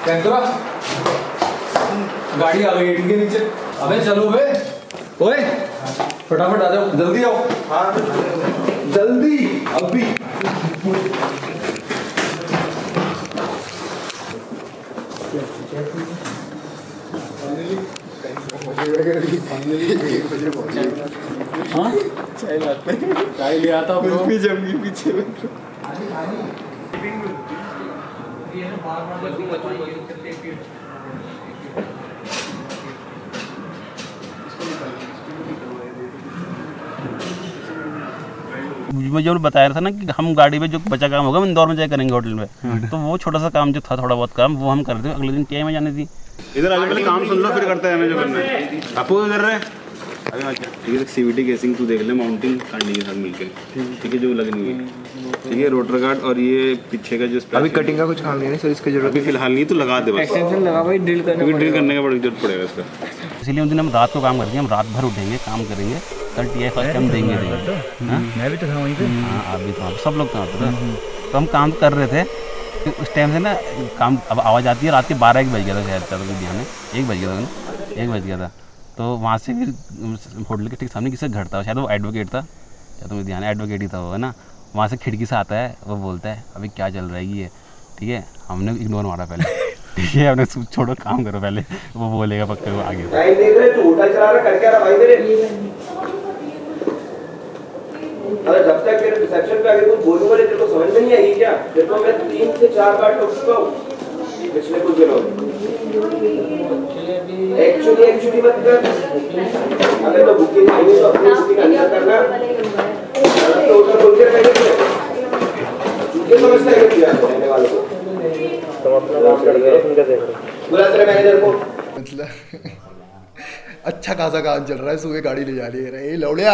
कैंतरा गाड़ी आ गई इनके नीचे। अबे चलो बे, ओए फटाफट आ जाओ, जल्दी आओ। हाँ जल्दी, अभी हाँ चाय ले आता पीछे मुझे जो बताया था ना कि हम गाड़ी में जो बचा काम होगा हम इंदौर में जाकर करेंगे होटल में, तो वो छोटा सा काम जो था, थोड़ा बहुत काम वो हम कर रहे थे। अगले दिन टीआई में जाने थी। इधर आगे पहले काम सुन लो, फिर करते हैं हमें जो करना है। आपको क्या कर रहे हैं? ठीक है, सीवीटी केसिंग तू देख ले, माउंटिंग कांडी के साथ मिलकर, ठीक है, जो लगनी है, ठीक है। रोटर गार्ड और ये पीछे का जो अभी कटिंग का कुछ काम नहीं है सर, इसकी जरूरत अभी फिलहाल नहीं, तो लगा दे बस, एक्सटेंशन लगा भाई, ड्रिल करने का बड़ी जरूरत पड़ेगा इसका। इसलिए उस दिन हम रात को काम करते हैं, हम रात भर उठेंगे, काम करेंगे, कल टीआई फर्स्ट हम देंगे। मैं भी तो था वहीं पे। हाँ आप भी तो, सब लोग कहाँ थे, तो हम काम कर रहे थे। फिर उस टाइम से ना काम, अब आवाज़ आती है रात के 12-1 बज गया था शायद, ज़्यादा ध्यान है, 1 बज गया था ना, 1 बज गया था। तो वहाँ से फिर होटल के ठीक सामने किसी घर था, शायद वो एडवोकेट था, या तो मुझे ध्यान है एडवोकेट ही था वो, है ना। वहाँ से खिड़की से आता है, वो बोलता है अभी क्या चल रहा है ये, ठीक है। हमने इग्नोर मारा पहले, ठीक है, हमने छोड़ो काम करो पहले, वो बोलेगा पक्का वो आगे। अरे जब तक तेरे रिसेप्शन पे आगे कुछ बोलूंगा नहीं, तेरे को समझ में नहीं आएगी क्या? तेरे को मैं 3 से 4 बार टोक चुका हूँ पिछले कुछ दिनों में। एक्चुअली मत कर, अगर तो बुकिंग नहीं है तो अपनी बुकिंग अंदर करना, तो होटल खोल के रखेंगे, चूंकि समझता है क्या रहने वालों को। बुला तेरे मैनेजर को। मतलब अच्छा खासा काम चल रहा है, सुबह गाड़ी ले जा रही है, ये लौड़िया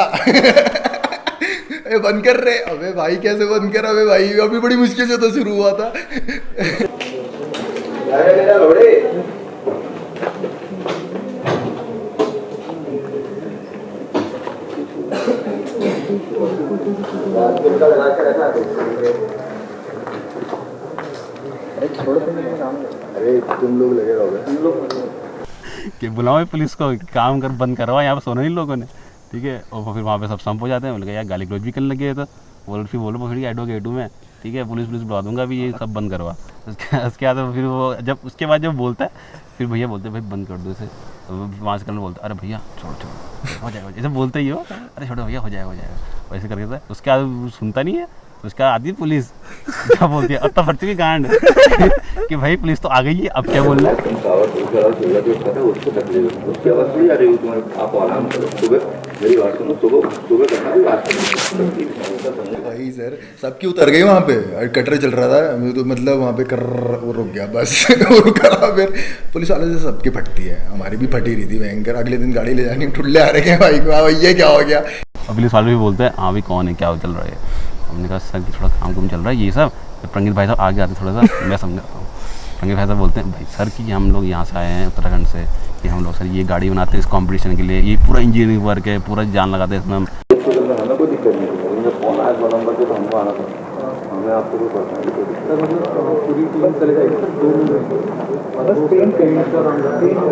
ए बंद कर रहे। अबे भाई कैसे बंद कर, अबे भाई अभी बड़ी मुश्किल से तो शुरू हुआ था। अरे मेरा लौड़े, अरे तुम लोग लगे रहोगे कि बुलाओ पुलिस को, काम कर बंद करवा, यहाँ पे सोना नहीं लोगों ने, ठीक है। और फिर वहाँ पे सब संप हो जाते हैं, बोले यार गाली गलौज भी करने लगे, तो बोलो फिर एडवोकेट हूँ मैं, ठीक है, पुलिस बुला दूंगा भी, ये सब बंद करवा। उसके बाद फिर वो उसके बाद जब बोलता है, फिर भैया बोलते हैं भाई बंद कर दो इसे। तो वहाँ से करने बोलता है अरे भैया छोड़ो हो जाएगा, जैसे बोलते ही हो, अरे छोड़ो भैया हो जाएगा वैसे करके था। उसके बाद सुनता नहीं है, उसका आती पुलिस क्या बोलती है, अब तो फटती भी गांड कि भाई पुलिस तो आ गई है, अब क्या बोलना है। भाई सर सबकी उतर गई वहाँ पे, कटर चल रहा था तो मतलब वहाँ पे कर वो रुक गया बस वो रुका। फिर पुलिस वालों से सबकी फटती है, हमारी भी फटी रही थी भयंकर। अगले दिन गाड़ी ले जानी, ठुल्ले आ रहे हैं भाई को, ये क्या हो गया। पुलिस वाले भी बोलते हैं हाँ भाई कौन है, क्या चल रहा है। हमने कहा सर थोड़ा काम कुम चल रहा है ये सब। प्रंगित भाई साहब आगे आते थोड़ा सा, मैं समझाता हूँ। प्रंगित भाई साहब बोलते हैं भाई सर कि हम लोग यहाँ से आए हैं उत्तराखंड से, कि हम लोग सर ये गाड़ी बनाते हैं इस कंपटीशन के लिए, ये पूरा इंजीनियरिंग वर्क है, पूरा जान लगाते हैं इसमें हम। मैं आपको भी पता है सर, मतलब पूरी टीम चले जाएगी सर, 2 मिनट बस ट्रेन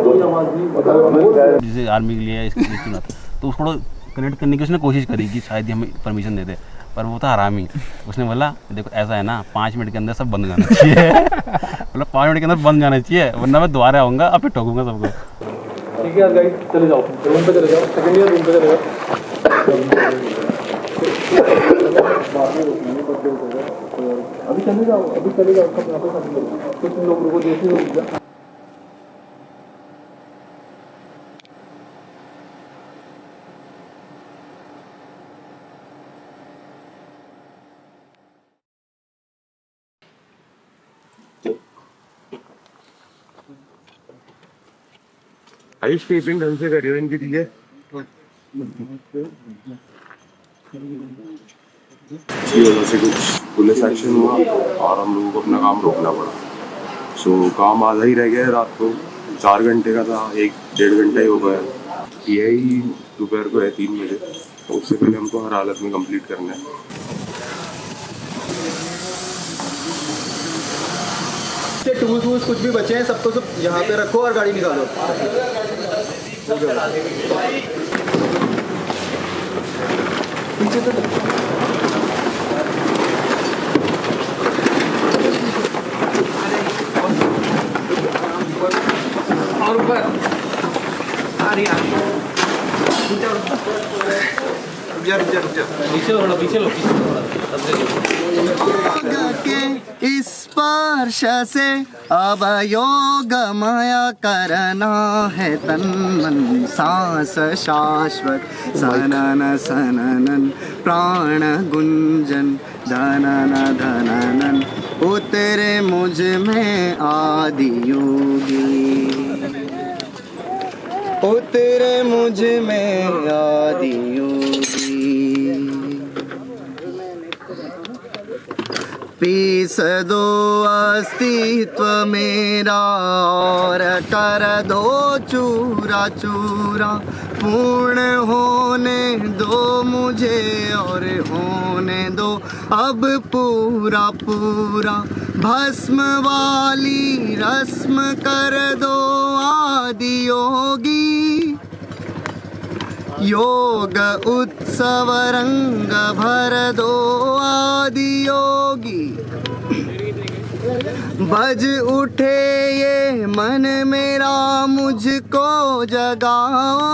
कोई आवाज़ नहीं, जैसे आर्मी के लिए इसके लिए चुना था, तो उसको कनेक्ट करने की उसने कोशिश करी कि शायद ही हमें परमिशन दे दे, पर वो था हरामी। उसने बोला देखो ऐसा है ना, 5 मिनट के अंदर सब बंद जाना चाहिए। मतलब 5 मिनट के अंदर बंद जाना चाहिए, वरना मैं दोबारा आऊँगा और फिर ठोकूंगा सबको। ठीक है गाइस, चले जाओ रूम पे, चले जाओ सेकंड ईयर रूम पे चले जाओ। अभी चले जाओ, अभी चले जाओ, सब यहाँ पे सब लोग, कुछ लोगों को देखे हो। आयुष टेपिंग ढंग से करियो इनकी चीजें। की वजह से कुछ पुलिस एक्शन हुआ और हम लोगों को अपना काम रोकना पड़ा। सो काम आधा ही रह गया है, रात को 4 घंटे का था, 1-1.5 घंटा ही हो गया। यही दोपहर को है 3 बजे, तो उससे पहले हमको हर हालत में कंप्लीट करना है। टूल्स वूल्स कुछ भी बचे हैं सबको सब यहाँ पे रखो और गाड़ी निकालो। और ऊपर आ रही पीछे लो, पीछे लो, इस स्पर्श से अब योगमय करना है तन मन, सांस शाश्वत सनन सननन प्राण गुंजन धनन धननन, उतरे मुझ में आदि योगी, उतरे मुझ में आदि योगी। पीस दो अस्तित्व मेरा और कर दो चूरा चूरा, पूर्ण होने दो मुझे और होने दो अब पूरा पूरा, भस्म वाली रस्म कर दो आदि योगी, योग उत्सव रंग भर दो आदि योगी। बज उठे ये मन मेरा मुझको जगाओ,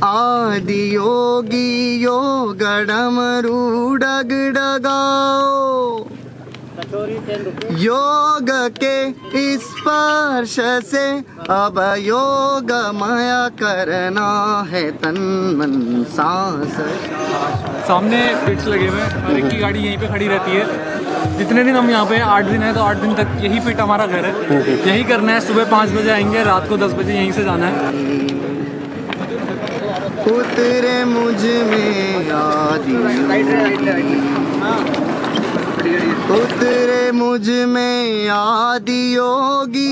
आदि योगी योग डमरू डग डगाओ, योग के स्पर्श से अब योगमय करना है तन मन सांस। सामने पिट्स लगे हुए हैं, हर एक की गाड़ी यहीं पे खड़ी रहती है। जितने दिन हम यहाँ पे हैं, 8 दिन है, तो 8 दिन तक यही पिट हमारा घर है, यही करना है। सुबह 5 बजे आएंगे, रात को 10 बजे यहीं से जाना है। उतरे मुझ में आदि, उतरे मुझ में आदि योगी।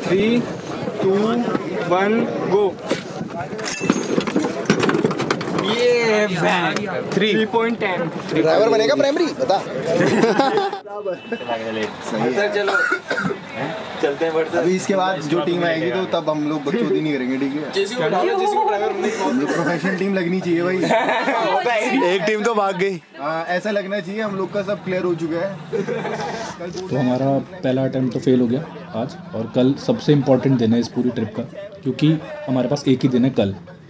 थ्री, 2, 1 गो। ये 3.10 ड्राइवर बनेगा प्राइमरी बता। सर चलो चलते हैं। अभी इसके बाद जो टीम आएगी तो तब हम लोग बकचोदी नहीं करेंगे, ठीक है? हम लोग प्रोफेशनल टीम लगनी चाहिए भाई। एक टीम तो भाग गई। हाँ, ऐसा लगना चाहिए हम लोग का सब क्लियर हो चुका है। तो हमारा पहला अटेम्प्ट तो फेल हो गया आज, और कल सबसे इम्पोर्टेंट दिन है इस पूरी ट्रिप का, क्योंकि हमारे पास एक ही दिन है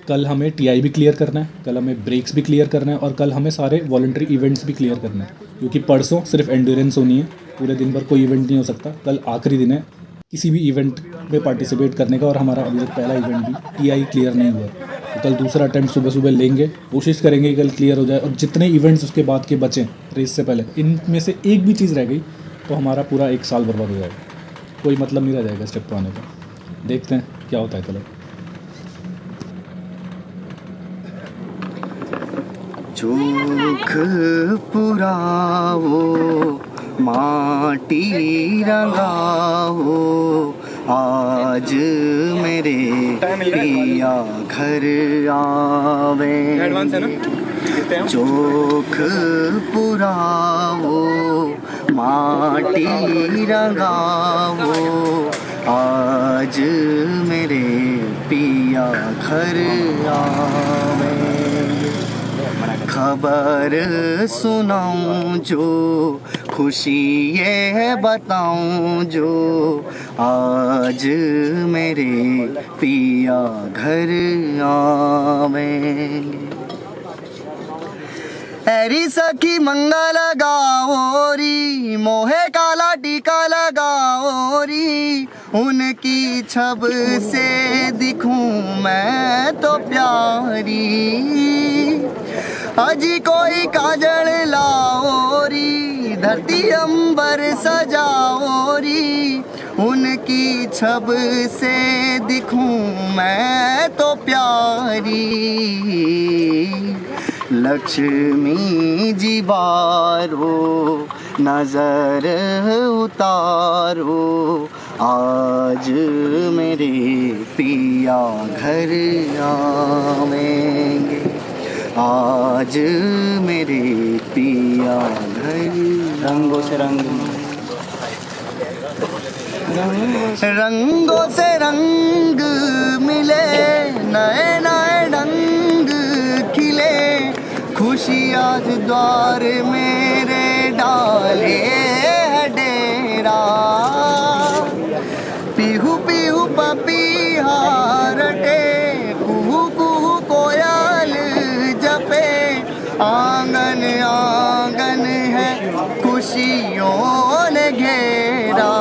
कल हमें टीआई भी क्लियर करना है, कल हमें ब्रेक्स भी क्लियर करना है, और कल हमें सारे वॉलंटरी इवेंट्स भी क्लियर करना है, क्योंकि परसों सिर्फ एंड्योरेंस होनी है, पूरे दिन भर कोई इवेंट नहीं हो सकता। कल आखिरी दिन है किसी भी इवेंट में पार्टिसिपेट करने का, और हमारा अभी तक पहला इवेंट भी टीआई क्लियर नहीं हुआ। तो कल दूसरा अटेम्प्ट सुबह सुबह लेंगे, कोशिश करेंगे कि कल क्लियर हो जाए। और जितने इवेंट्स उसके बाद के बचें रेस से पहले, इनमें से एक भी चीज़ रह गई तो हमारा पूरा 1 साल बर्बाद हो जाएगा, कोई मतलब नहीं रह जाएगा स्टेप पे आने का। देखते हैं क्या होता है कल। चोख पुरावो माटी रंगावो, आज मेरे पिया घर आवे। चोख पुरावो माटी रंगावो, आज मेरे पिया घर आवे। खबर सुनाऊं जो खुशी ये बताऊं जो, आज मेरे पिया घर आवेंगे। ऐरी सखी मंगा लगाओ री, मोहे काला टीका लगाओ री, उनकी छब से दिखूं मैं तो प्यारी। अजी कोई काजल लाओ री, धरती अंबर सजाओ री, उनकी छब से दिखूं मैं तो प्यारी। लक्ष्मी जी बारो नजर उतारो, आज मेरे पिया घर आवेंगे, आज मेरे पिया घर। रंगों से रंग मिले, नए नए ढंग खिले, खुशी आज द्वार मेरे डाले है डेरा। पीहू पीहू पपीहा रटे, कुहू कुहू कोयल जपे, आंगन आंगन है खुशियों ने घेरा।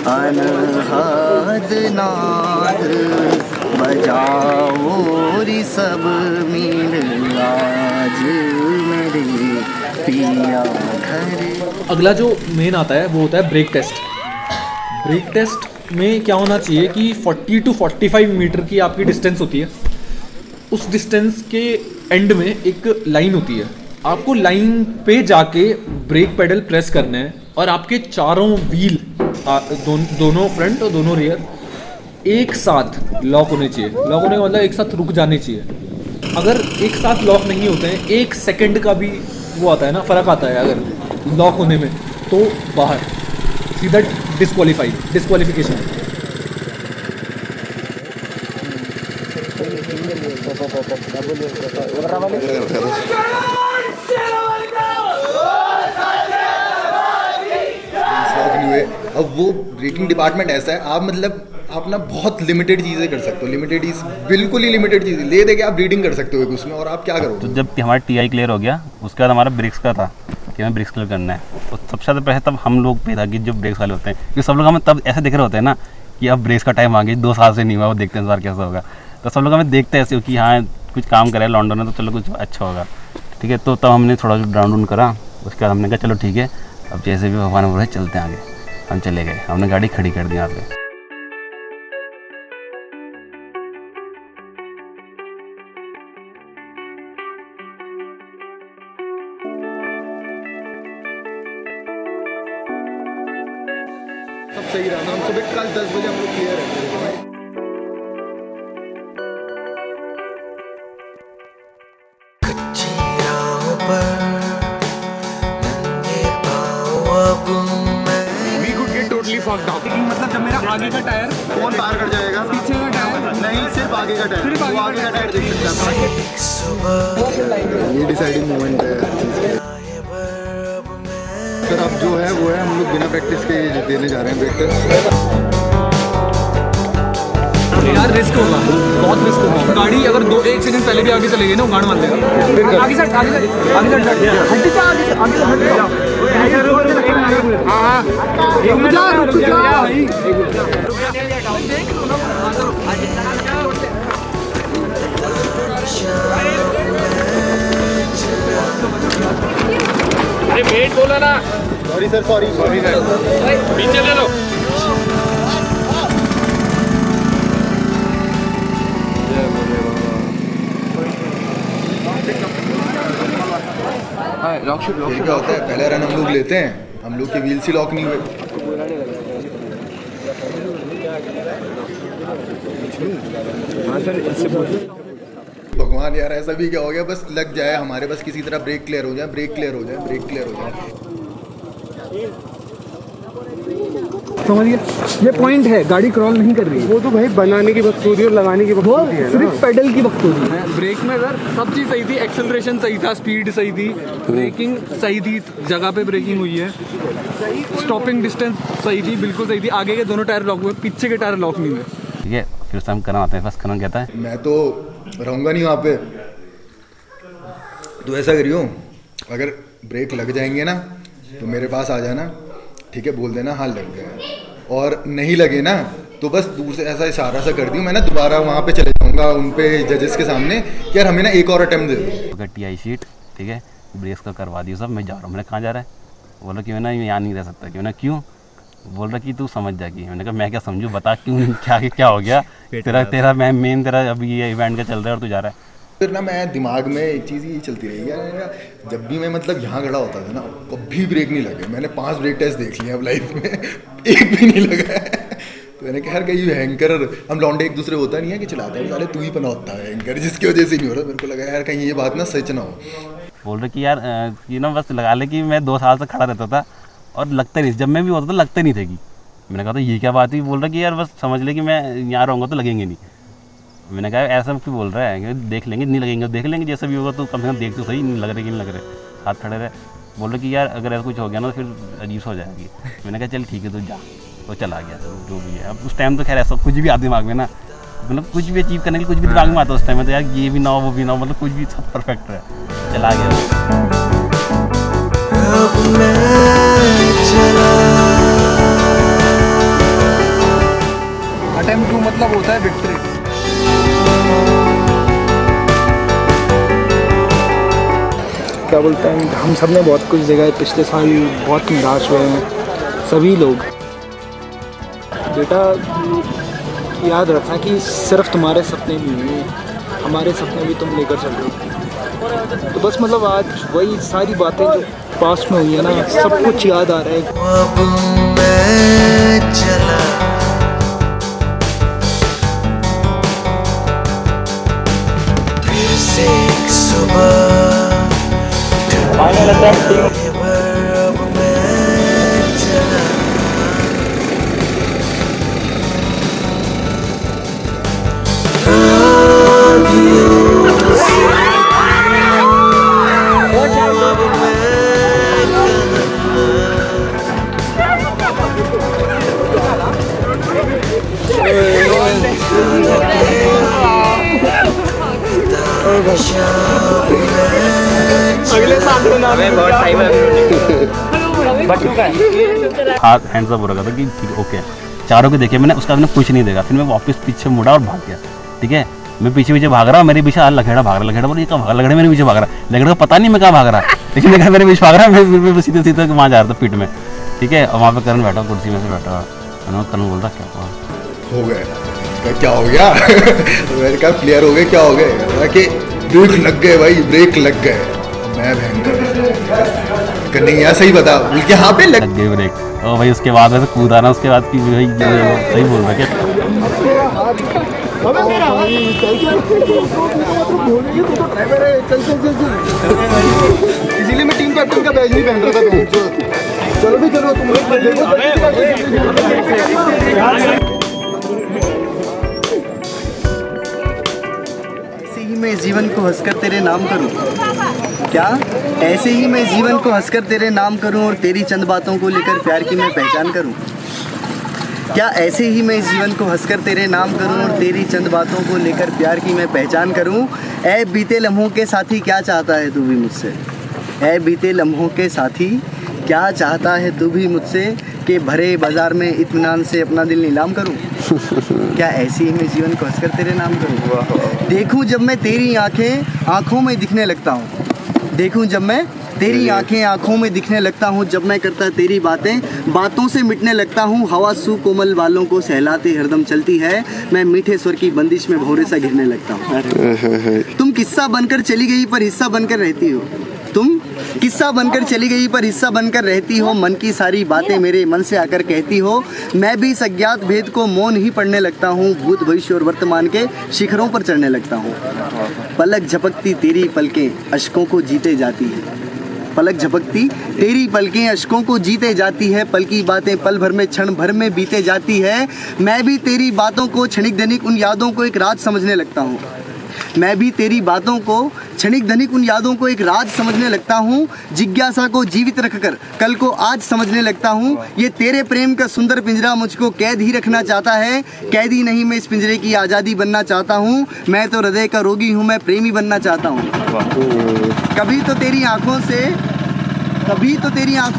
अनहद नाद बजाओ री सब मिल, आज मेरे पिया घर। अगला जो मेन आता है वो होता है ब्रेक टेस्ट। ब्रेक टेस्ट में क्या होना चाहिए कि 40 to 45 मीटर की आपकी डिस्टेंस होती है। उस डिस्टेंस के एंड में एक लाइन होती है, आपको लाइन पे जाके ब्रेक पेडल प्रेस करना है, और आपके चारों व्हील दोनों फ्रंट और दोनों रियर एक साथ लॉक होने चाहिए। लॉक होने का मतलब एक साथ रुक जाने चाहिए। अगर एक साथ लॉक नहीं होते हैं, 1 सेकंड का भी वो आता है ना, फ़र्क आता है अगर लॉक होने में, तो बाहर सीधा डिस्क्वालिफिकेशन। अब वो ब्रेकिंग डिपार्टमेंट ऐसा है, आप मतलब आप ना बहुत लिमिटेड चीज़ें कर सकते हो, लिमिटेड चीज़, बिल्कुल ही लिमिटेड चीज़ें ले दे के आप रीडिंग कर सकते हो एक उसमें, और आप क्या करोगे। तो जब हमारा टीआई क्लियर हो गया, उसके बाद हमारा ब्रेक्स का था कि हमें ब्रेक्स क्लियर करना है। तो सबसे ज़्यादा पहले तब हम लोग पे था कि जो ब्रेक्स वाले होते हैं, क्योंकि सब लोग हमें तब ऐसे देख रहे होते हैं ना कि अब ब्रेक्स का टाइम आ गया, 2 साल से नहीं हुआ, वो देखते हैं इस बार कैसा होगा। तो सब लोग हमें देखते हैं ऐसे कि हाँ कुछ काम करे लॉन्डन में, तो चलो कुछ अच्छा होगा, ठीक है। तो तब हमने थोड़ा डाउन डाउन करा, उसके बाद हमने कहा चलो ठीक है, अब जैसे भी भगवान बोल रहे चलते हैं आगे। हम चले गए, हमने गाड़ी खड़ी कर दी यहाँ पे। सब सही रहा, हम सुबह कल 10 बजे हम लोग क्लियर है। मतलब जब मेरा आगे का टायर कौन पार कर जाएगा, पीछे का टायर नहीं, सिर्फ आगे का टायर, सिर्फ आगे का टायर देख सकता है। ये डिसाइडिंग मोमेंट है सर। अब जो है वो है, हम लोग बिना प्रैक्टिस के देने जा रहे हैं ब्रेक टेस्ट। यार रिस्क होगा, बहुत रिस्क होगा। गाड़ी अगर 1 सेकंड पहले भी आगे चले गई ना, वो गाड़ मार लेगा। आगे से आगे से आगे से हट जा, आगे से हट जा। हाँ रुक जा। अरे वेट बोला ना। सॉरी सर, सॉरी सर, पीछे ले लो। फिर क्या होता है, पहले रन हम लोग लेते हैं, हम लोग के व्हील्स ही लॉक नहीं हुए। भगवान यार, ऐसा भी क्या हो गया, बस लग जाए हमारे, बस किसी तरह ब्रेक क्लियर हो जाए, ब्रेक क्लियर हो जाए, ब्रेक क्लियर हो जाए। समझिए, ये पॉइंट है, गाड़ी क्रॉल नहीं कर रही है। वो तो भाई बनाने की वक्त होती है और लगाने की वक्त होती है, सिर्फ पेडल की वक्त होती है। ब्रेक में अगर सब चीज़ सही थी, एक्सेलरेशन सही था, स्पीड सही थी, ब्रेकिंग सही थी, जगह पे ब्रेकिंग हुई है, स्टॉपिंग डिस्टेंस सही थी, बिल्कुल सही थी। आगे के दोनों टायर लॉक हुए, पीछे के टायर लॉक नहीं हुए। ठीक है, फिर हम करना आते हैं, बस करना कहता है मैं तो रहूँगा नहीं वहाँ पे। तो ऐसा करियो, अगर ब्रेक लग जाएंगे ना तो मेरे पास आ जाना, ठीक है, बोल देना हाँ लग गया, और नहीं लगे ना तो बस दूर से ऐसा इशारा सा कर दियो, मैं ना दोबारा वहाँ पे चले जाऊँगा उन पे जजेस के सामने कि यार हमें ना एक और अटेम्प्ट दे दो। अगर TI शीट, ठीक है, ब्रेक्स का करवा दियो सब, मैं जा रहा हूँ। मैंने कहाँ जा रहा है? बोला कि मैं ना यहाँ नहीं रह सकता। कि मैंने क्यों? बोल रहा कि तू समझ जाएगी। मैंने कहा मैं क्या समझूँ, बता क्यों, क्या हो गया तेरा मैं मेन तेरा अभी ये इवेंट का चल रहा है और तू जा रहा है। फिर ना मैं दिमाग में एक चीज़ ये चलती रही यार, जब भी मैं मतलब यहाँ खड़ा होता था ना, कभी ब्रेक नहीं लगे। मैंने 5 ब्रेक टेस्ट देख लिए अब लाइफ में, एक भी नहीं लगा है। तो मैंने कहा यार कहीं हैंकर, हम लौंडे एक दूसरे होता नहीं है कि चलाते हैं, तू ही बना होता है हैंकर, जिसकी वजह से नहीं हो रहा। मेरे को लगा यार कहीं ये बात ना सच ना हो। बोल रहे कि यार ये ना बस लगा ले कि मैं 2 साल से खड़ा रहता था और लगता नहीं, जब मैं भी होता था लगता नहीं थे कि। मैंने कहा तो ये क्या बात हुई? बोल रहा कि यार बस समझ ले कि मैं यहाँ रहूँगा तो लगेंगे नहीं। मैंने कहा ऐसा क्यों बोल रहा है? देख लेंगे, नहीं लगेंगे देख लेंगे, जैसा भी होगा तो कम से कम देख तो सही, नहीं लग रहे कि नहीं लग रहे, हाथ खड़े रहे। बोल रहे कि यार अगर ऐसा कुछ हो गया ना तो फिर अजीब हो जाएगी। मैंने कहा चल ठीक है तो जा, तो चला गया जो भी है। अब उस टाइम तो खैर ऐसा कुछ भी आता दिमाग में ना, मतलब कुछ भी अचीव करने के लिए कुछ भी दिमाग में आता उस टाइम में, तो यार ये भी ना हो वो भी ना हो, मतलब कुछ भी सब परफेक्ट है, चला गया। अटेम्प्ट 2 मतलब होता है विक्ट्री। क्या बोलते हैं, हम सब ने बहुत कुछ देखा है पिछले साल, बहुत निराश हुए हैं सभी लोग। बेटा याद रखना कि सिर्फ तुम्हारे सपने नहीं हैं, हमारे सपने भी तुम लेकर चल रहे हो। तो बस मतलब आज वही सारी बातें जो पास्ट में हुई है ना, सब कुछ याद आ रहा है। अगले साल बहुत टाइम है। हाथ हैंड्स अप हो रखा था कि ठीक ओके, चारों को देखे मैंने, उसका मैंने कुछ नहीं देखा। फिर मैं वापस पीछे मुड़ा और भाग गया। ठीक है, मैं पीछे पीछे भाग रहा, मेरे पीछे लखेड़ा भाग रहा, लखेड़ा बोले कहाँ भाग, लखेड़ा मेरे पीछे भाग रहा, लखेड़ा को पता नहीं मैं कहाँ भाग रहा, लेकिन लखेड़ा मेरे पीछे भाग रहा, मैं सीधे सीधे वहाँ जा रहा था पिट में। ठीक है, और वहाँ पे करण बैठा कुर्सी में से बैठा, करण बोल रहा क्या हुआ, हो गया क्या हो गया मैंने कहा प्लेयर हो गए, क्या हो गए कि ब्रेक लग गए भाई, ब्रेक लग गए। मैं भयंकर नहीं यार, सही बता, बल्कि यहाँ पे लग गए ब्रेक। और भाई उसके बाद वैसे कूदा ना, उसके बाद की भाई सही बोल रहा क्या। इसीलिए मैं टीम कैप्टन का बैज नहीं पहन रहा था। चलो भी चलो तुम ऐसे ही मैं जीवन को हंसकर तेरे नाम करूं, क्या ऐसे ही मैं जीवन को हंसकर तेरे नाम करूं और तेरी चंद बातों को लेकर प्यार की मैं पहचान करूं। क्या ऐसे ही मैं इस जीवन को हंसकर तेरे नाम करूं और तेरी चंद बातों को लेकर प्यार की मैं पहचान करूं। ऐ बीते लम्हों के साथी क्या चाहता है तू भी मुझसे, ऐ बीते लम्हों के साथी क्या चाहता है तू भी मुझसे, कि भरे बाजार में इत्मीनान से अपना दिल नीलाम करूं। क्या ऐसे ही मैं जीवन को हंसकर तेरे नाम करूं। देखूं जब मैं तेरी आंखें आंखों में दिखने लगता हूं, देखूं जब मैं तेरी आंखें आंखों में दिखने लगता हूँ, जब मैं करता तेरी बातें बातों से मिटने लगता हूँ। हवा सू कोमल बालों को सहलाते हरदम चलती है, मैं मीठे स्वर की बंदिश में भौरे सा घिरने लगता हूँ। तुम किस्सा बनकर चली गई पर हिस्सा बनकर रहती हो, तुम किस्सा बनकर चली गई पर हिस्सा बनकर रहती हो। मन की सारी बातें मेरे मन से आकर कहती हो, मैं भी इस अज्ञात भेद को मौन ही पढ़ने लगता हूँ। भूत भविष्य और वर्तमान के शिखरों पर चढ़ने लगता हूँ। पलक झपकती तेरी पलकें अश्कों को जीते जाती है, पलक झपकती तेरी पलकें अश्कों को जीते जाती है। पल की बातें पल भर में क्षण भर में बीते जाती है। मैं भी तेरी बातों को क्षणिक धनिक उन यादों को एक राज समझने लगता हूँ, मैं भी तेरी बातों को क्षणिक धनिक उन यादों को एक राज समझने लगता हूँ। जिज्ञासा को जीवित रखकर कल को आज समझने लगता हूँ। ये तेरे प्रेम का सुंदर पिंजरा मुझको कैद ही रखना चाहता है, कैदी नहीं मैं इस पिंजरे की आज़ादी बनना चाहता हूँ। मैं तो हृदय का रोगी हूँ, मैं प्रेमी बनना चाहता हूँ। कभी तो तेरी आंखों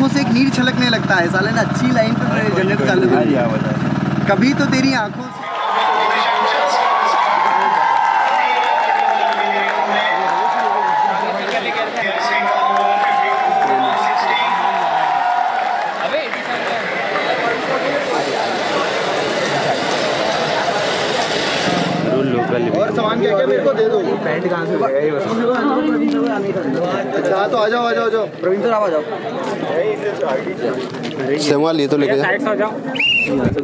से एक नीर छलकने लगता है। साले ना अच्छी लाइन पर जनरेट कर लो। कभी तो तेरी आंखों से और सामान क्या क्या मेरे को दे दो। पैंट कहाँ से मिलेगा ये बताओ। अच्छा तो आ जाओ प्रवीण सर, आप आ जाओ। सेवाल ये तो लेके जाओ।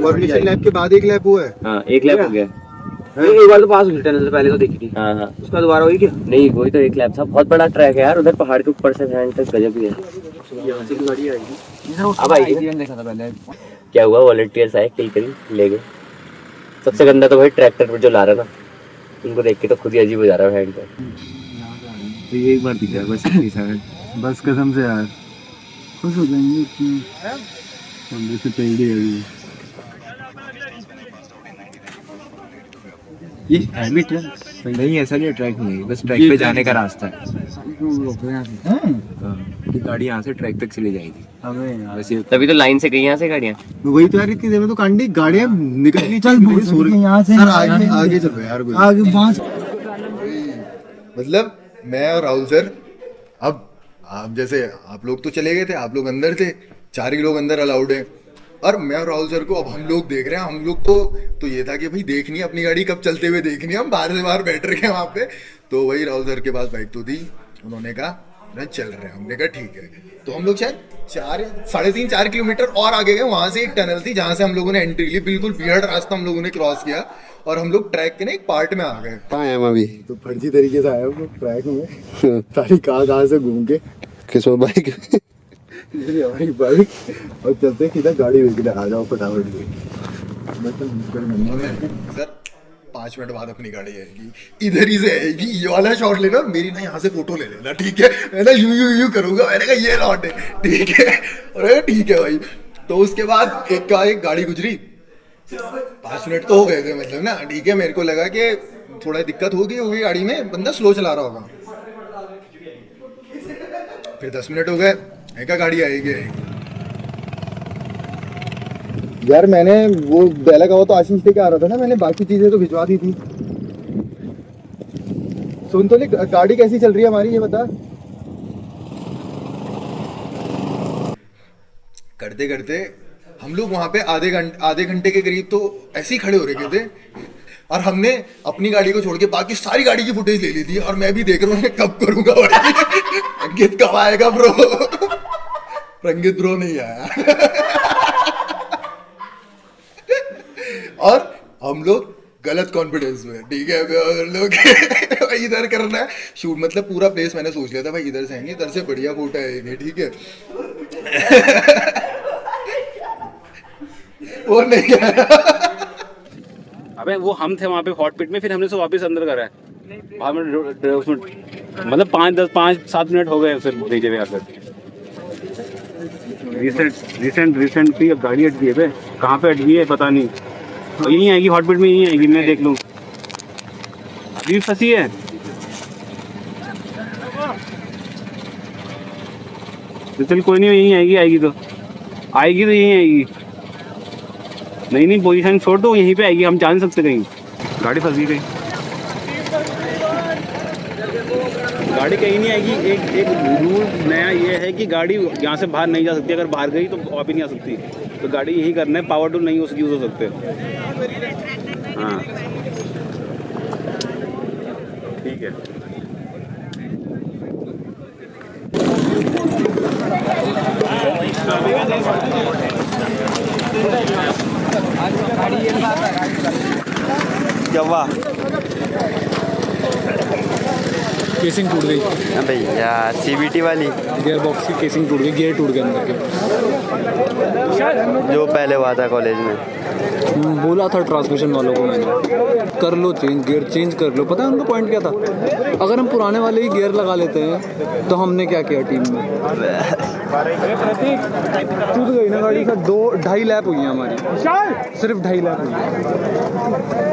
फॉर्मेशन लैब के बाद एक लैब हुआ है। हाँ, एक लैब हो गया। एक बार तो पास हुई टनल से पहले तो देखी थी। हाँ। उसका दोबारा हुई क्या? नहीं, वही तो एक लैब था। बहुत बड़ा ट्रैक है यार, उधर पहाड़ के ऊपर से हैंड तक गजब ही है। यहाँ से गाड़ी आएगी। अब आएगी, देखा था पहले। क्या हुआ, वॉलंटियर्स आए, किल करी, ले गए। सबसे गंदा तो भाई ट्रैक्टर पर जो ला रहा ना, उनको देख के तो खुद ही अजीब हो जा रहा है हैंड का। तो ये एक बार दिख रहा है बस इतनी साइड, बस कसम से यार खुश हो जाएंगे इतनी अंदर से पेड़ ही है। ये हैबिट है नहीं, ऐसा नहीं, ट्रैक नहीं, बस ट्रैक पे जाने का रास्ता है। गाड़ी यहाँ से ट्रैक तक चली जाएगी, तभी तो लाइन से गई यहाँ से गाड़ियाँ। वही तो यार, इतनी देर में तो कांडी गाड़ियाँ निकलनी चाहिए यहाँ से। सर आगे चलो यार, आगे मतलब मैं और राहुल सर, अब आप जैसे आप लोग तो चले गए थे, आप लोग अंदर थे, 4 ही लोग अंदर अलाउड है। और मैं और राहुल सर को अब हम लोग देख रहे हैं। हम लोग को तो ये था कि भाई देखनी अपनी गाड़ी कब चलते हुए देखनी, हम बाहर से बाहर बैठ रहे हैं वहाँ पे। तो वही राहुल सर के पास बाइक तो थी, उन्होंने कहा ना चल रहे हैं, हमने कहा ठीक है। तो हम लोग शायद 3.5-4 किलोमीटर और आगे गए, वहाँ से एक टनल थी जहाँ से हम लोगों ने एंट्री ली। बिल्कुल वियर्ड रास्ता हम लोगों ने क्रॉस किया और हम लोग ट्रैक के ना एक पार्ट में आ गए। कहाँ हैं हम अभी? तो फर्जी तरीके से आए हम लोग ट्रैक में, सारी कहाँ से घूम के, किस बाइक हमारी बाइक, और चलते सीधा गाड़ी लेके आ जाओ फटाफट से। सर 5 मिनट बाद अपनी गाड़ी आएगी, इधर ही से आएगी, ये वाला शॉट लेना, मेरी ना यहाँ से फोटो ले लेना, ठीक है? मैं ना यूं करूंगा, मैंने कहा ये लॉट है, ठीक है? अरे ठीक है भाई। तो उसके बाद एक गाड़ी गुजरी, 5 मिनट तो हो गए थे मतलब ना, ठीक है? मेरे को लगा कि थोड़ा दिक्कत होगी गाड़ी में, बंदा स्लो चला रहा होगा। फिर 10 मिनट हो गए, एक गाड़ी आएगी। यार मैंने वो बेला का वो तो आशीष लेके आ रहा था ना, मैंने बाकी चीजें तो भिजवा दी थी। सुन तो ले, गाड़ी कैसी चल रही है हमारी ये बता। करते करते हम लोग वहां पे आधे घंटे के करीब तो ऐसे ही खड़े हो रहे थे, और हमने अपनी गाड़ी को छोड़ के बाकी सारी गाड़ी की फुटेज ले ली थी। और मैं भी देख रहा हूँ कब करूंगा भाई, अंकित कब आएगा ब्रो? रंगित ब्रो नहीं आया। और हम लोग गलत कॉन्फिडेंस में, ठीक है? हम लोग इधर करना है शूट, मतलब पूरा प्लेस मैंने सोच लिया था भाई, इधर से आएंगे, इधर से बढ़िया फोटो आएंगे, ठीक है? वो नहीं आया। अबे वो हम थे वहाँ पे हॉट पिट में, फिर हमने से वापस अंदर करा है। मतलब 5-7 मिनट हो गए फिर डीजे पे आकर। रिसेंट की गाड़ी अटकी है पे, कहाँ पे अटकी है पता नहीं, और यहीं आएगी, हॉटबीट में यहीं आएगी, मैं देख लूँ अभी फंसी है। चल कोई नहीं, यहीं आएगी तो यहीं आएगी। नहीं पोजीशन छोड़ दो, यहीं पे आएगी, हम जा नहीं सकते कहीं, गाड़ी फंसी गई, गाड़ी कहीं नहीं आएगी। एक रूल नया ये है कि गाड़ी यहाँ से बाहर नहीं जा सकती, अगर बाहर गई तो वापस नहीं आ सकती, तो गाड़ी यही करना है, पावर टूल नहीं यूज़ हो सकते। हाँ ठीक है। क्या हुआ? केसिंग टूट गई भैया, CVT वाली गियर बॉक्स की केसिंग टूट गई, गियर टूट गए अंदर के, जो पहले हुआ था कॉलेज में। बोला था ट्रांसमिशन वालों को मैंने, कर लो चेंज, गियर चेंज कर लो। पता है उनका पॉइंट क्या था? अगर हम पुराने वाले ही गियर लगा लेते हैं तो हमने क्या किया टीम में, टूट गई ना गाड़ी का। 2-2.5 लैप हुई है हमारी, सिर्फ 2.5 लैप हुई है।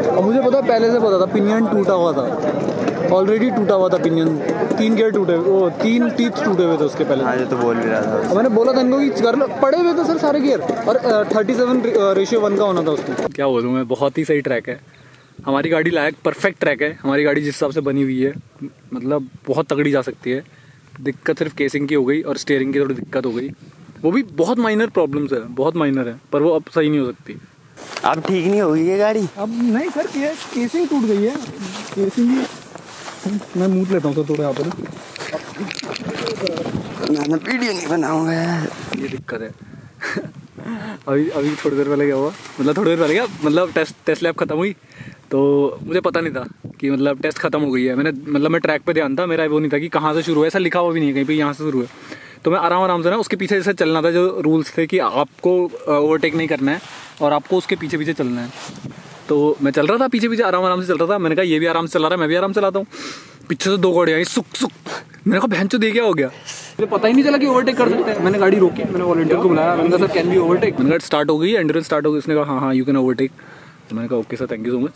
और मुझे पता, पहले से पता था पिनियन टूटा हुआ था, ऑलरेडी टूटा हुआ था पिनियन, 3 गियर टूटे, वो 3 टीथ टूटे हुए थे उसके पहले। हाँ, ये तो बोल भी रहा था। मैंने बोला था इनको कि कर लो, पड़े हुए थे सर सारे गियर, और 37:1 का होना था उसको। क्या बोलूँ मैं, बहुत ही सही ट्रैक है हमारी गाड़ी, लायक परफेक्ट ट्रैक है हमारी गाड़ी जिस हिसाब से बनी हुई है, मतलब बहुत तगड़ी जा सकती है। दिक्कत सिर्फ केसिंग की हो गई और स्टीयरिंग की थोड़ी दिक्कत हो गई, वो भी बहुत माइनर प्रॉब्लम्स है, बहुत माइनर है, पर वो अब सही नहीं हो सकती। अब ठीक नहीं होगी ये गाड़ी? अब नहीं सर, केसिंग टूट गई है, केसिंग ही। मैं मूत लेता हूँ सर थोड़ा यहाँ पर ना, वीडियो नहीं बनाऊंगा यार, ये दिक्कत है। अभी थोड़ी देर पहले क्या हुआ, मतलब थोड़ी देर पहले क्या, मतलब टेस्ट लैब खत्म हुई तो मुझे पता नहीं था कि मतलब टेस्ट खत्म हो गई है। मैं ट्रैक पे ध्यान था मेरा, वो नहीं था कि कहाँ से शुरू है, ऐसा लिखा हुआ भी नहीं है कहीं पे यहाँ से शुरू है। तो मैं आराम से ना उसके पीछे जैसे चलना था, जो रूल्स थे कि आपको ओवरटेक नहीं करना है और आपको उसके पीछे चलना है। तो मैं चल रहा था पीछे आराम से चल रहा था। मैंने कहा ये भी आराम से चला रहा है, मैं भी आराम से चलाता हूँ। पीछे से 2 गाड़ियाँ आई, सुक मैंने कहा बहन चो दे क्या हो गया, मुझे पता ही नहीं चला कि ओवरटेक कर सकते हैं। मैंने गाड़ी रोकी, मैंने वॉलंटियर को बुलाया, मैंने कहा सर कैन बी ओवरटेक। मैंने कहा स्टार्ट हो गई, एंड्योरेंस स्टार्ट हो गई। उसने कहा हाँ यू कैन ओवरटेक। तो मैंने कहा okay sir, thank you so much.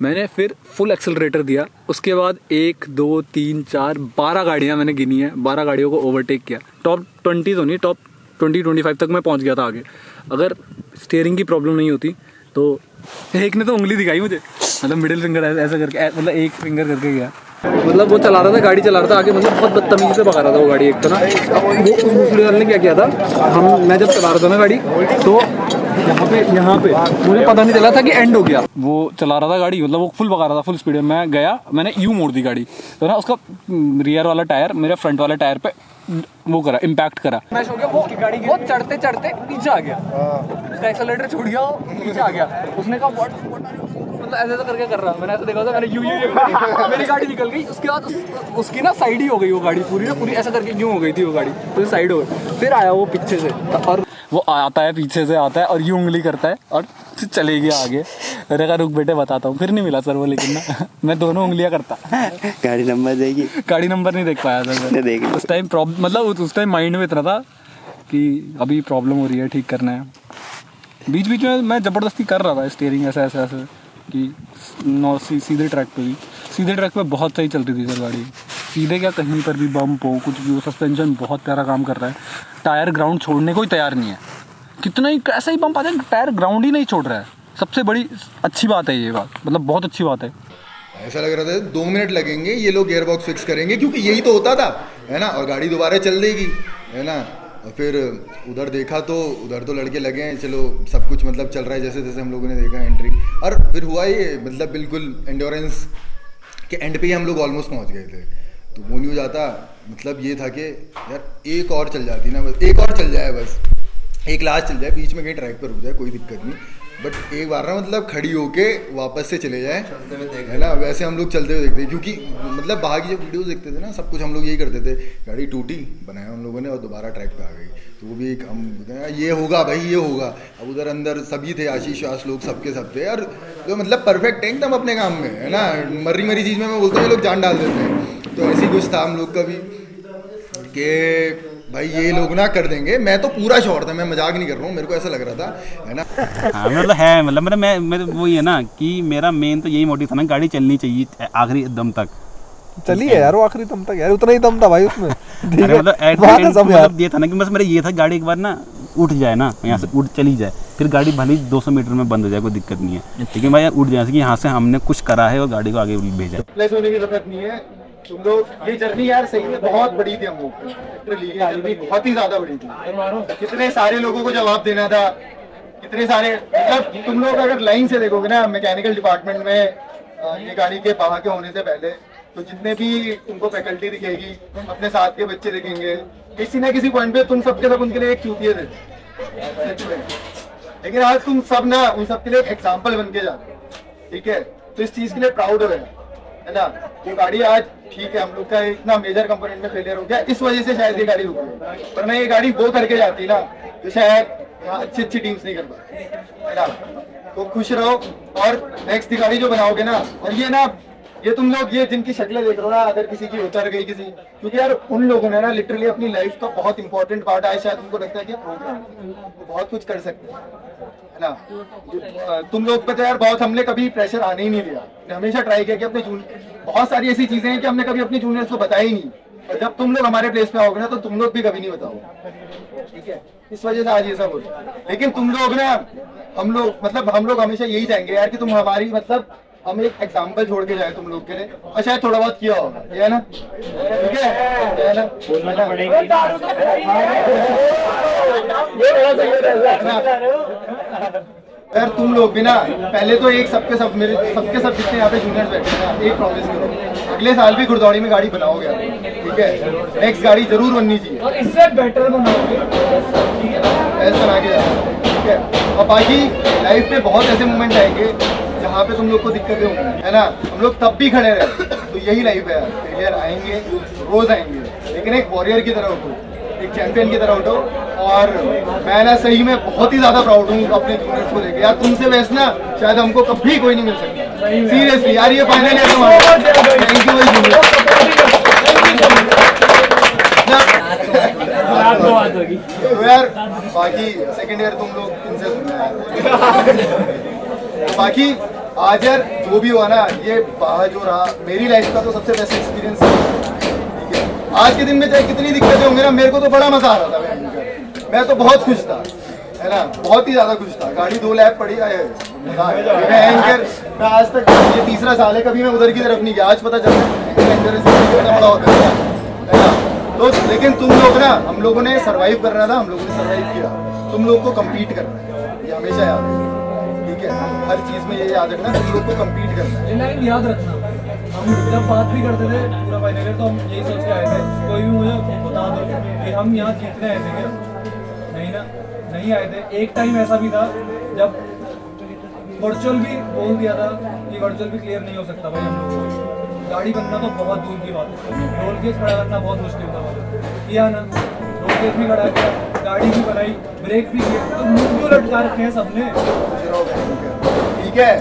मैंने फिर फुल एक्सेलरेटर दिया। उसके बाद 1 2 3 4 12 गाड़ियाँ मैंने गिनी है, 12 गाड़ियों को ओवरटेक किया। टॉप 20 तो नहीं, टॉप 20-25 तक मैं पहुँच गया था आगे। अगर स्टीयरिंग की प्रॉब्लम नहीं होती तो एक ने तो उंगली दिखाई मुझे, मतलब मिडिल फिंगर ऐसा करके, मतलब एक फिंगर करके गया। मतलब वो चला रहा था, गाड़ी चला रहा था आगे, मतलब बहुत बदतमीजी से भगा रहा था वो गाड़ी। एक तो ना वो उस दूसरे वाले ने क्या किया था, मैं जब चला रहा था ना गाड़ी, तो यहाँ पे मुझे पता नहीं चला था कि एंड हो गया। वो चला रहा था गाड़ी, मतलब वो फुल भगा रहा था, फुल स्पीड में। मैं गया, मैंने यूँ मोड़ दी गाड़ी, तो ना उसका रियर वाला टायर मेरे फ्रंट वाले टायर पे वो करा, इम्पैक्ट करा। मैश हो गया, वो चढ़ते पीछे आ गया, उसका एक्सेलरेटर छूट गया, पीछे आ गया। उसने कहा मतलब ऐसा करके कर रहा, मैंने ऐसा देखा था, मैंने यूं मेरी गाड़ी निकल गई। उसके बाद उसकी ना साइड ही हो गई वो गाड़ी, पूरी ऐसा करके यूं हो गई थी वो गाड़ी, पूरी साइड हो गई। फिर आया वो पीछे से, और वो आता है पीछे से आता है और यूं उंगली करता है और चले गया आगे। मैंने कहा रुक बेटे बताता हूँ। फिर नहीं मिला सर वो, लेकिन ना मैं दोनों उंगलियां करता। गाड़ी नंबर देगी, गाड़ी नंबर नहीं देख पाया था सर उस टाइम। मतलब उस टाइम माइंड में इतना था कि अभी प्रॉब्लम हो रही है, ठीक करना है। बीच में मैं ज़बरदस्ती कर रहा था स्टीयरिंग ऐसा कि सीधे ट्रैक पे भी, सीधे ट्रैक पे बहुत सही चल रही थी सर गाड़ी। सीधे क्या, कहीं पर भी बम्प हो, कुछ भी हो, सस्पेंशन बहुत प्यारा काम कर रहा है। टायर ग्राउंड छोड़ने को ही तैयार नहीं है, कितना ही कैसा ही बम्प आ जाए, टायर ग्राउंड ही नहीं छोड़ रहा है। सबसे बड़ी अच्छी बात है ये बात, मतलब बहुत अच्छी बात है। ऐसा लग रहा था 2 मिनट लगेंगे, ये लोग गियर बॉक्स फिक्स करेंगे, क्योंकि यही तो होता था, है ना, और गाड़ी दोबारा चल देगी, है ना। और फिर उधर देखा तो उधर तो लड़के लगे हैं, चलो सब कुछ मतलब चल रहा है जैसे जैसे हम लोगों ने देखा एंट्री। और फिर हुआ ये, मतलब बिल्कुल एंड्योरेंस के एंड पे ही हम लोग ऑलमोस्ट पहुंच गए थे। तो वो नहीं हो जाता, मतलब ये था कि यार एक और चल जाती ना, बस एक और चल जाए, बस एक लास्ट चल जाए, बीच में कहीं ट्रैक पर रुक जाए, कोई दिक्कत नहीं, बट एक बार ना मतलब खड़ी होके वापस से चले जाए, है ना। वैसे हम लोग चलते हुए देखते हैं, क्योंकि मतलब बाहर की जब वीडियोस देखते थे ना, सब कुछ हम लोग यही करते थे, गाड़ी टूटी बनाया हम लोगों ने और दोबारा ट्रैक पे आ गई। तो वो भी एक हम ये होगा भाई, ये होगा। अब उधर अंदर सभी थे, आशीष वाश लोग सबके सब थे, और तो मतलब परफेक्ट है एकदम अपने काम में, है ना। मरी चीज़ में मैं बोलता हूँ ये लोग जान डाल देते हैं। तो ऐसे ही कुछ था हम लोग का भी, कि भाई ये लोग ना कर देंगे, मैं तो पूरा श्योर था, मैं मजाक नहीं कर रहा हूँ, मेरे को ऐसा लग रहा था, है ना। हाँ मतलब है, मतलब मेरा वही है ना कि मेरा मेन तो यही मोटिव था ना, गाड़ी चलनी चाहिए आखिरी दम तक। चली है यार वो आखिरी दम तक यार, उतना ही दम था भाई उसमें। मतलब ये था ना कि बस मेरा ये था गाड़ी एक बार ना उठ जाए ना, यहाँ से उठ चली जाए, फिर गाड़ी भले 200 मीटर में बंद हो जाए, कोई दिक्कत नहीं है, लेकिन भाई उठ जाए कि यहाँ से हमने कुछ करा है और गाड़ी को आगे भेजा है। प्लेस होने की जरूरत नहीं है तुम लोग, ये जर्नी यार सही में बहुत बड़ी थी हम लोग, लिटरली बहुत ही ज्यादा बड़ी थी। कितने सारे लोगों को जवाब देना था, कितने सारे, मतलब तुम लोग अगर लाइन से देखोगे ना मैकेनिकल डिपार्टमेंट में ये गाड़ी के बाहर के होने से पहले, तो जितने भी तुमको फैकल्टी दिखेगी, अपने साथ के बच्चे दिखेंगे, किसी ना किसी पॉइंट पे तुम सबके सब उनके लिए एक चूतिए थे, लेकिन आज तुम सब ना उन सबके लिए एक एग्जाम्पल बन के जाते हो, ठीक है। तो इस चीज के लिए प्राउड हो है ना। ये गाड़ी आज ठीक है हम लोग का इतना मेजर कंपोनेंट में फेलियर हो गया, इस वजह से शायद ये गाड़ी रुक गई, वरना ये गाड़ी वो करके जाती ना तो शायद यहाँ अच्छी टीम्स नहीं कर पाती, है ना। तो खुश रहो और नेक्स्ट गाड़ी जो बनाओगे ना, और ये ना ये तुम लोग ये जिनकी शक्लें देख रहे हो ना, अगर किसी की उतर गई किसी, क्योंकि यार उन लोगों ने ना लिटरली अपनी लाइफ का बहुत इंपॉर्टेंट पार्ट है, शायद उनको लगता है कि प्रोग्राम तो बहुत कुछ कर सकते हैं ना। तुम लोग पे तो यार बहुत हमने कभी प्रेशर आने ही नहीं दिया, हमने हमेशा ट्राई किया कि अपने बहुत सारी ऐसी चीजें हैं कि हमने कभी अपने जूनियर्स को बताया ही नहीं, और जब तुम लोग हमारे प्लेस पे आओगे ना तो तुम लोग भी कभी नहीं बताओगे, ठीक है। इस वजह से आज ये सब होता है, लेकिन तुम लोग ना हम लोग हमेशा यही चाहेंगे यार कि तुम हमारी मतलब हम एक एग्जाम्पल छोड़ के जाए तुम लोग के लिए, और शायद थोड़ा बहुत किया होगा, ये है ना, ठीक है ना, बोलना तो पड़ेगा यार। तुम लोग भी ना पहले तो एक सबके सब जितने यहाँ पे जूनियर्स बैठे हैं ना, एक प्रॉमिस करो, अगले साल भी गुरदौड़ी में गाड़ी बनाओगे, ठीक है। नेक्स्ट गाड़ी जरूर बननी चाहिए और इससे बेटर बनाओगे, ऐसा बना के जाओ, ठीक है। और बाकी लाइफ में बहुत ऐसे मोमेंट आएंगे जहाँ पे तुम लोग को दिक्कतें होंगी, है ना, हम लोग तब भी खड़े रहे, तो यही लाइफ है यार। फेलियर आएंगे, रोज आएंगे, लेकिन एक वॉरियर की तरह उठो, एक चैंपियन की तरह उठो। और मैं ना सही में बहुत ही ज्यादा प्राउड हूँ अपने जूनियर्स को लेकर यार, तुमसे वैसे ना शायद हमको कभी कोई नहीं मिल सकता, सीरियसली यार, ये फाइनल है तुम्हारा, थैंक यू भाई जूनियर। तो यार बाकी सेकेंड ईयर तुम लोग इनसे सुनना, बाकी आज यार जो भी हुआ ना, ये बाहर जो रहा मेरी लाइफ का तो सबसे बेस्ट एक्सपीरियंस है, ठीक है। आज के दिन में चाहे कितनी दिक्कतें होंगी ना, मेरे को तो बड़ा मजा आ रहा था, मैं तो बहुत खुश था, है ना, बहुत ही ज्यादा खुश था। गाड़ी 2 लैप पड़ी है, मैं आज तक ये 3रा साल है, कभी मैं उधर की तरफ नहीं गया, आज पता चल रहा बड़ा होता है ना। तो लेकिन तुम लोग ना, हम लोगों ने सर्वाइव करना था, हम लोगों ने सर्वाइव किया, तुम लोग को कम्पीट करना है, ये हमेशा याद है, ठीक है। हर चीज में ये याद रखना, तुम लोग को कम्पीट करना है, लाइन याद रखना। हम जब बात भी करते थे पूरा फाइनल ईयर, तो हम यही सोच के आए थे, कोई भी मुझे बता दो कि हम यहाँ जीतने आए थे, नहीं ना, नहीं आए थे। एक टाइम ऐसा भी था जब वर्चुअल भी बोल दिया था कि वर्चुअल भी क्लियर नहीं हो सकता भाई, हम लोग को गाड़ी बनना तो बहुत दूर की बात है, रोल केस खड़ा करना बहुत मुश्किल था, किया ना, रोल केस भी खड़ा किया, गाड़ी भी बनाई, ब्रेक भी किया, तो मुंह क्यों लटका रखे हैं सबने, ठीक है।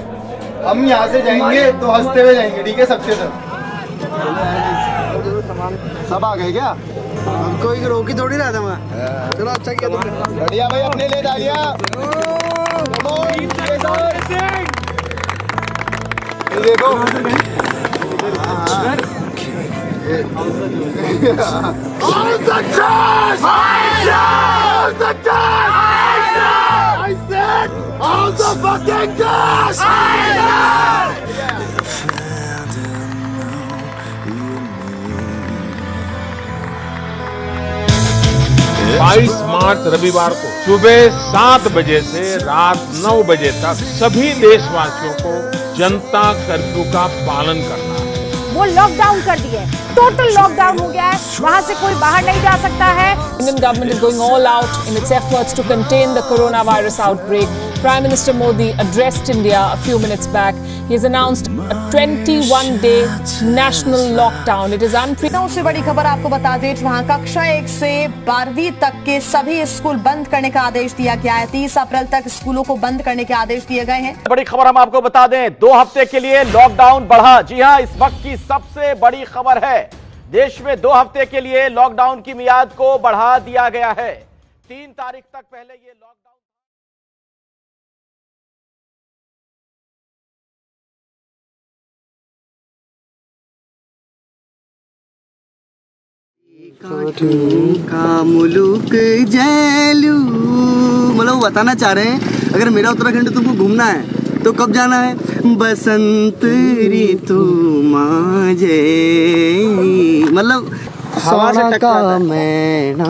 हम यहाँ से जाएंगे तो हंसते हुए जाएंगे, ठीक है, सबके सब आ गए क्या, हमको एक रोकी थोड़ी रहा था मैं, चलो अच्छा किया तुमने, बढ़िया भाई, अपने लिए तालियां। देखो बाईस मार्च रविवार को सुबह 7 बजे से रात 9 बजे तक सभी देशवासियों को जनता कर्फ्यू का पालन करना है। वो लॉकडाउन कर दिए, टोटल लॉकडाउन हो गया है, वहाँ से कोई बाहर नहीं जा सकता है। Indian government is going all out in its efforts to contain the coronavirus outbreak. Prime Minister Modi addressed India a few minutes back. He has announced a 21-day national lockdown. It is unprecedented. उससे बड़ी खबर आपको बता दें, जहां कक्षा 1 से 12वीं तक के सभी स्कूल बंद करने का आदेश दिया गया है। 30 अप्रैल तक स्कूलों को बंद करने के आदेश दिए गए हैं। बड़ी खबर हम आपको बता दें, 2 हफ्ते के लिए लॉकडाउन बढ़ा। जी हां, इस वक्त की सबसे बड़ी खबर है, देश में 2 हफ्ते के लिए लॉकडाउन की मियाद को बढ़ा दिया गया है। 3 तारीख तक पहले ये लॉकडाउन का मुलुक जैलू, मतलब वो बताना चाह रहे हैं अगर मेरा उत्तराखंड तुमको घूमना है तो कब जाना है? बसंत ऋतु माजे, मतलब हवा से टकराता है। मैना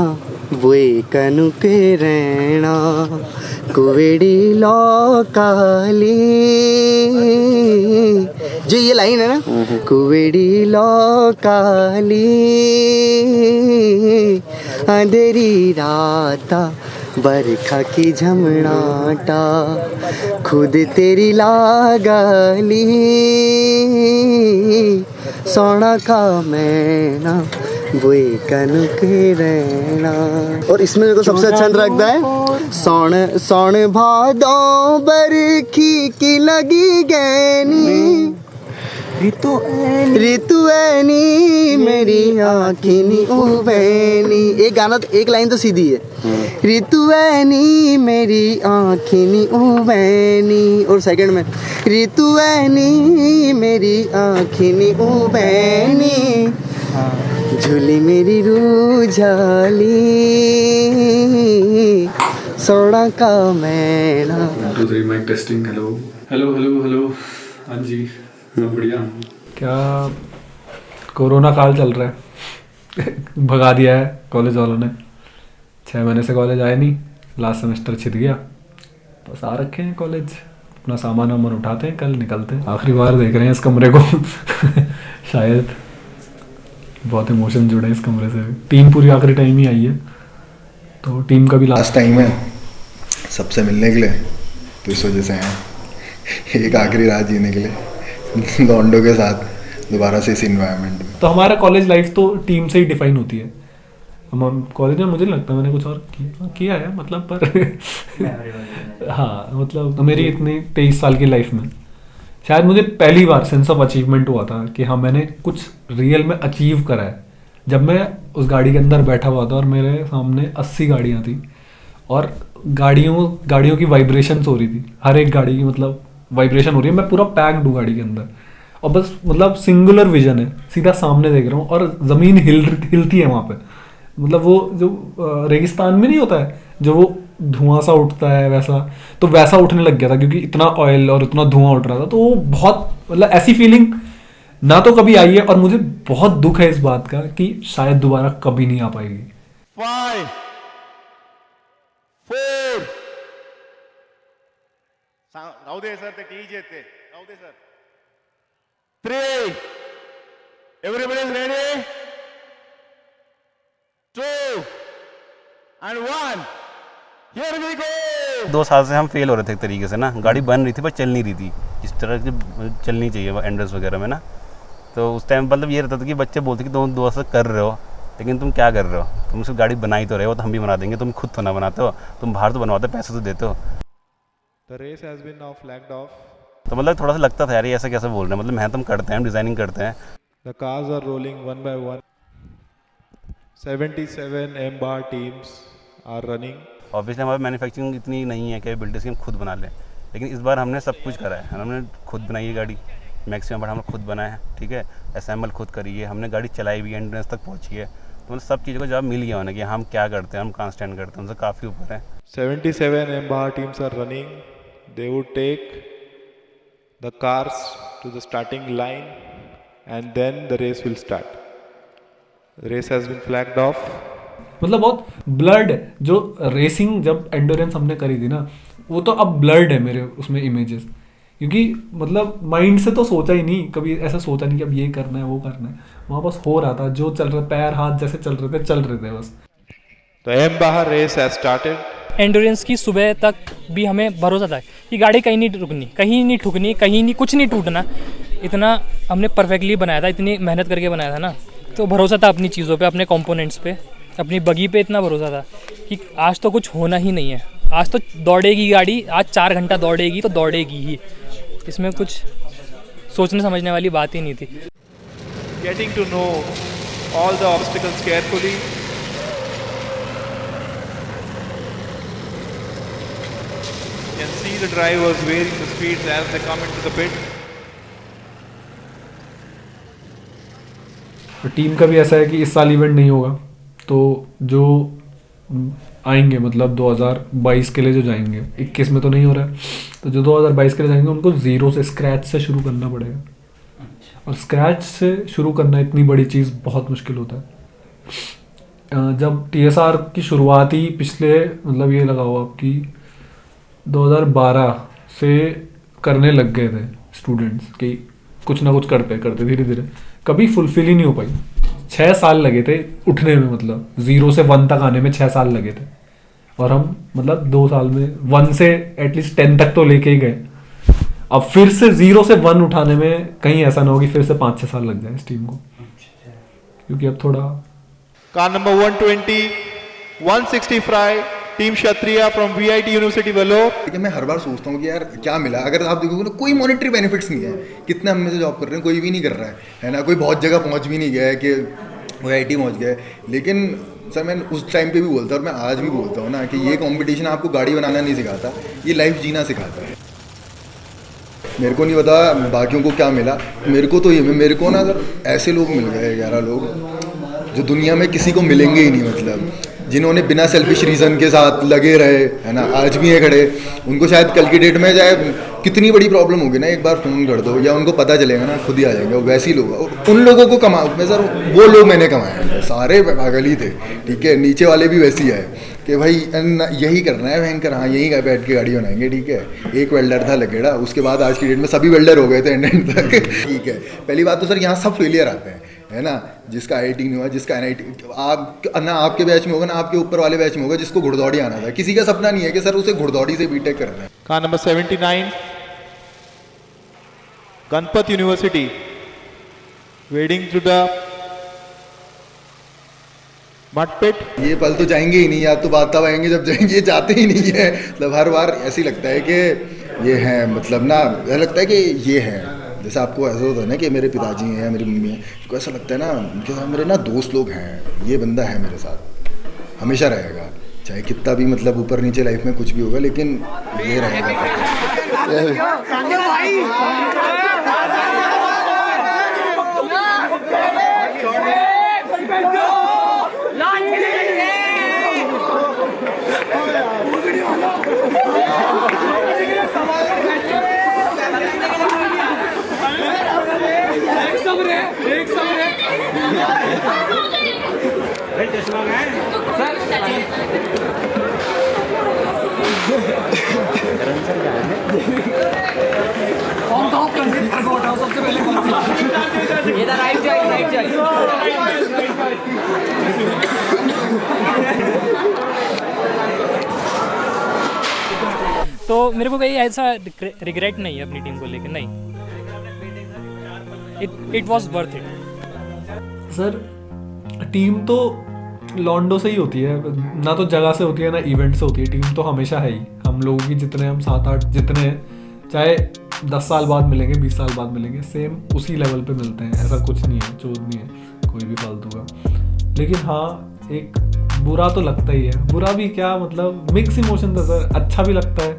वो कनुक रैना कुवेड़ी लौकाली, जो ये लाइन है ना, कुवेड़ी लौकाली अंधेरी राता बरखा की झमनाटा खुद तेरी लागली सोना का मैना वो कनुक रहना। और इसमें मेरे को सबसे अच्छा लगता है सोन सोन भादो बरखी की लगी गैनी ऋतु ऐनी मेरी आँखिनी उबैनी। एक गाना तो एक लाइन तो सीधी है, ऋतु ऐनी मेरी आँखिनी उबैनी, और सेकंड में ऋतु ऐनी मेरी आँखिनी उबैनी झूली मेरी रू झाली सोना का मैना। 1 2 3 mic testing. Hello hello hello hello. हाँ जी सब बढ़िया। क्या कोरोना काल चल रहा है भगा दिया है कॉलेज वालों ने। 6 महीने से कॉलेज आए नहीं, लास्ट सेमेस्टर छिद गया, बस आ रखे हैं कॉलेज, अपना सामान वामान उठाते हैं, कल निकलते हैं। आखिरी बार देख रहे हैं इस कमरे को शायद बहुत इमोशन जुड़े हैं इस कमरे से। टीम पूरी आखिरी टाइम ही आई है, तो टीम का भी लास्ट टाइम है सबसे मिलने के लिए, तो इस वजह से हैं एक आखिरी रात जीने के लिए लॉन्डो के साथ दोबारा से इस इन्वायरमेंट में। तो हमारा कॉलेज लाइफ तो टीम से ही डिफाइन होती है। हम कॉलेज में मुझे नहीं लगता मैंने कुछ और किया है, मतलब पर हाँ मतलब मेरी इतनी 23 साल की लाइफ में शायद मुझे पहली बार सेंस ऑफ अचीवमेंट हुआ था कि हाँ मैंने कुछ रियल में अचीव करा है, जब मैं उस गाड़ी के अंदर बैठा हुआ था और मेरे सामने 80 गाड़ियाँ थी और गाड़ियों की वाइब्रेशंस हो रही थी, हर एक गाड़ी की मतलब वाइब्रेशन हो रही है। मैं पूरा पैक्ड हूँ गाड़ी के अंदर और बस मतलब सिंगुलर विजन है, सीधा सामने देख रहा हूँ और ज़मीन हिलती है वहाँ पे। मतलब वो जो रेगिस्तान में नहीं होता है जो वो धुआं सा उठता है वैसा, तो वैसा उठने लग गया था क्योंकि इतना ऑयल और इतना धुआं उठ रहा था। तो वो बहुत मतलब ऐसी फीलिंग ना तो कभी आई है और मुझे बहुत दुख है इस बात का कि शायद दोबारा कभी नहीं आ पाएगी। 5 4 राहू दे सर, ते टी येते राहू दे sir. 3 everybody is ready 2 and 1 here we go। 2 साल से हम फेल हो रहे थे एक तरीके से ना, गाड़ी बन रही थी पर चल नहीं रही थी इस तरह की चलनी चाहिए एंडर्स वगैरह में ना। तो उस टाइम मतलब ये रहता था कि बच्चे बोलते कि तुम 2 साल कर रहे हो लेकिन तुम क्या कर रहे हो, तुम सिर्फ गाड़ी बनाई तो रहे हो, तो हम भी बना देंगे, तुम खुद तो ना बनाते हो, तुम बाहर तो बनवाते हो, पैसे तो देते हो। The race has been now flagged off. तो मतलब थोड़ा सा लगता था यार ये ऐसा कैसे बोल रहे हैं, मतलब मेहनत हम करते हैं, हम डिज़ाइनिंग करते हैं। The cars are rolling one by one. 77 M-bar teams are running. Obviously हमारी मैन्युफैक्चरिंग इतनी नहीं है कैपेबिलिटीज़ कि हम खुद बना लें, लेकिन इस बार हमने सब कुछ करा है। हमने खुद बनाई है गाड़ी, मैक्सिमम पार्ट हमने खुद बनाया है, ठीक है, असेंबल खुद करी है, हमने गाड़ी चलाई भी है, एंड्रेंस तक पहुंची है। तो मतलब सब चीज़ों का जवाब मिल गया उन्हें कि हम क्या करते हैं, हम कहाँ स्टैंड करते हैं, उनसे काफ़ी ऊपर है। 77 M-bar teams are running. They would take the cars to the starting line and then the race will start. The race has been flagged off. मतलब बहुत ब्लर्ड है जो रेसिंग जब एंडोरेंस हमने करी थी ना, वो तो अब ब्लर्ड है मेरे उसमें इमेजेस, क्योंकि मतलब माइंड से तो सोचा ही नहीं, कभी ऐसा सोचा नहीं कि अब ये करना है वो करना है, वहाँ बस हो रहा था, जो चल रहा, पैर हाथ जैसे चल रहे थे बस। The M-bar race has started. Endurance की सुबह तक भी हमें भरोसा था कि गाड़ी कहीं नहीं रुकनी, कहीं नहीं ठुकनी, कहीं नहीं कुछ नहीं टूटना, इतना हमने परफेक्टली बनाया था, इतनी मेहनत करके बनाया था ना, तो भरोसा था अपनी चीज़ों पे, अपने कंपोनेंट्स पे, अपनी बगी पे इतना भरोसा था कि आज तो कुछ होना ही नहीं है, आज तो दौड़ेगी गाड़ी, आज 4 घंटा दौड़ेगी तो दौड़ेगी ही, इसमें कुछ सोचने समझने वाली बात ही नहीं थी। Getting to know all the obstacles carefully. You can see the drivers varying the speeds as they come into the pit. Team का भी ऐसा है कि इस साल इवेंट नहीं होगा, तो जो आएंगे मतलब 2022 के लिए जो जाएंगे, 21 में तो नहीं हो रहा है, तो जो 2022 के लिए जाएंगे उनको ज़ीरो से, स्क्रैच से शुरू करना पड़ेगा। और स्क्रैच से शुरू करना इतनी बड़ी चीज़ बहुत मुश्किल होता है। जब TSR की शुरुआत ही पिछले मतलब ये लगाओ आपकी 2012 से करने लग गए थे स्टूडेंट्स कि कुछ ना कुछ करते करते धीरे धीरे, कभी फुलफिल ही नहीं हो पाई। 6 साल लगे थे उठने में, मतलब 0 से 1 तक आने में 6 साल लगे थे, और हम मतलब 2 साल में 1 से एटलीस्ट 10 तक तो लेके ही गए। अब फिर से 0 से 1 उठाने में कहीं ऐसा ना हो कि फिर से 5-6 साल लग जाए इस टीम को, क्योंकि अब थोड़ा। कार नंबर 120, 160 फ्राई, team Kshatriya from VIT university Vellore. मैं हर बार सोचता हूँ कि यार क्या मिला। अगर आप देखोगे ना, कोई मॉनेटरी बेनिफिट्स नहीं है। कितने हम में से जॉब कर रहे हैं, कोई भी नहीं कर रहा है ना। कोई बहुत जगह पहुँच भी नहीं गया है कि VIT पहुँच गया है। लेकिन सर मैं उस टाइम पे भी बोलता और मैं आज भी बोलता हूँ ना कि ये कंपटीशन आपको गाड़ी बनाना नहीं सिखाता, ये लाइफ जीना सिखाता है। मेरे को नहीं पता बाकियों को क्या मिला, मेरे को तो ये, मेरे को ना सर ऐसे लोग मिल गए 11 लोग जो दुनिया में किसी को मिलेंगे ही नहीं, मतलब जिन्होंने बिना सेल्फिश रीज़न के साथ लगे रहे, है ना, आज भी हैं खड़े। उनको शायद कल की डेट में चाहे कितनी बड़ी प्रॉब्लम होगी ना, एक बार फ़ोन कर दो या उनको पता चलेगा ना, खुद ही आ जाएंगे। वो वैसे ही लोग, और उन लोगों को कमा मैं सर, वो लोग मैंने कमाए हैं, सारे पागल ही थे, ठीक है। नीचे वाले भी वैसे ही आए कि भाई यही करना है भयंकर, हाँ यही बैठ के गाड़ी बनाएंगे, ठीक है। एक वेल्डर था लगेड़ा, उसके बाद आज की डेट में सभी वेल्डर हो गए थे एंड तक, ठीक है। पहली बात तो सर यहाँ सब फेलियर आते हैं, है ना। जिसका IIT नहीं हुआ, जिसका NIT, आप ना आपके बैच में होगा ना आपके ऊपर वाले बैच में होगा जिसको घुड़दौड़ी आना था। किसी का सपना नहीं है कि सर उसे घुड़दौड़ी से बीटेक करना है। Car number 79, Ganpat university, wading through the mud pit. ये पल तो जाएंगे ही नहीं, या तो बात तब आएंगे जब जाएंगे, ये जाते ही नहीं है। मतलब हर बार ऐसे ही लगता है कि ये है, मतलब ना ऐसा लगता है कि ये है। जैसे आपको ऐसा होता है ना कि मेरे पिताजी हैं या मेरी मम्मी है, तो ऐसा लगता है ना कि मेरे ना दोस्त लोग हैं, ये बंदा है मेरे साथ, हमेशा रहेगा, चाहे कितना भी मतलब ऊपर नीचे लाइफ में कुछ भी होगा, लेकिन ये रहेगा। तो मेरे को कहीं ऐसा रिग्रेट नहीं है अपनी टीम को लेकर, नहीं, it was worth it. Sir team तो लॉन्डो से ही होती है, ना तो जगह से होती है ना इवेंट से होती है। टीम तो हमेशा है ही, हम लोगों की जितने हम 7-8 जितने हैं, चाहे 10 साल बाद मिलेंगे, 20 साल बाद मिलेंगे, सेम उसी लेवल पे मिलते हैं। ऐसा कुछ नहीं है, चोट नहीं है कोई भी फालतू का। लेकिन हाँ, एक बुरा तो लगता ही है। बुरा भी क्या, मतलब मिक्स इमोशन था सर। अच्छा भी लगता है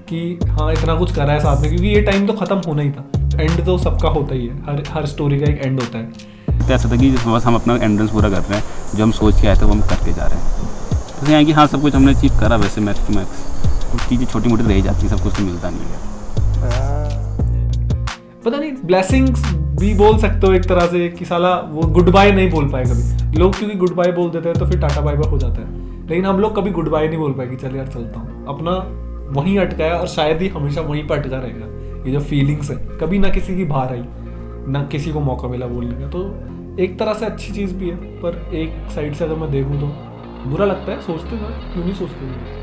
कि हाँ इतना कुछ करा है साथ में, क्योंकि ये टाइम तो ख़त्म होना ही था। एंड तो सबका होता ही है, हर स्टोरी का एक एंड होता है। तो ऐसा था कि बस हम अपना एंड्रेंस पूरा कर रहे हैं, जो हम सोच के आए थे वो हम करके जा रहे हैं। तो यहाँ कि हाँ सब कुछ हमने अचीव करा, वैसे मैक्स टू मैक्स कुछ चीज़ें छोटी मोटी रह जाती हैं, सब कुछ तो मिलता नहीं है। पता नहीं, ब्लेसिंग्स भी बोल सकते हो एक तरह से कि साला वो गुड बाय नहीं बोल पाए कभी लोग, क्योंकि गुड बाय बोल देते हैं तो फिर टाटा बाय बाय हो जाता है। लेकिन हम लोग कभी गुड बाय नहीं बोल पाए कि चल यार चलता हूँ, अपना वहीं अटकाया और शायद ही हमेशा वहीं पर अटका रहेगा। ये जो फीलिंग्स है, कभी ना किसी की बाहर आई, ना किसी को मौका मिला बोलने का, तो एक तरह से अच्छी चीज़ भी है। पर एक साइड से अगर मैं देखूँ तो बुरा लगता है, सोचते ना क्यों नहीं सोचते।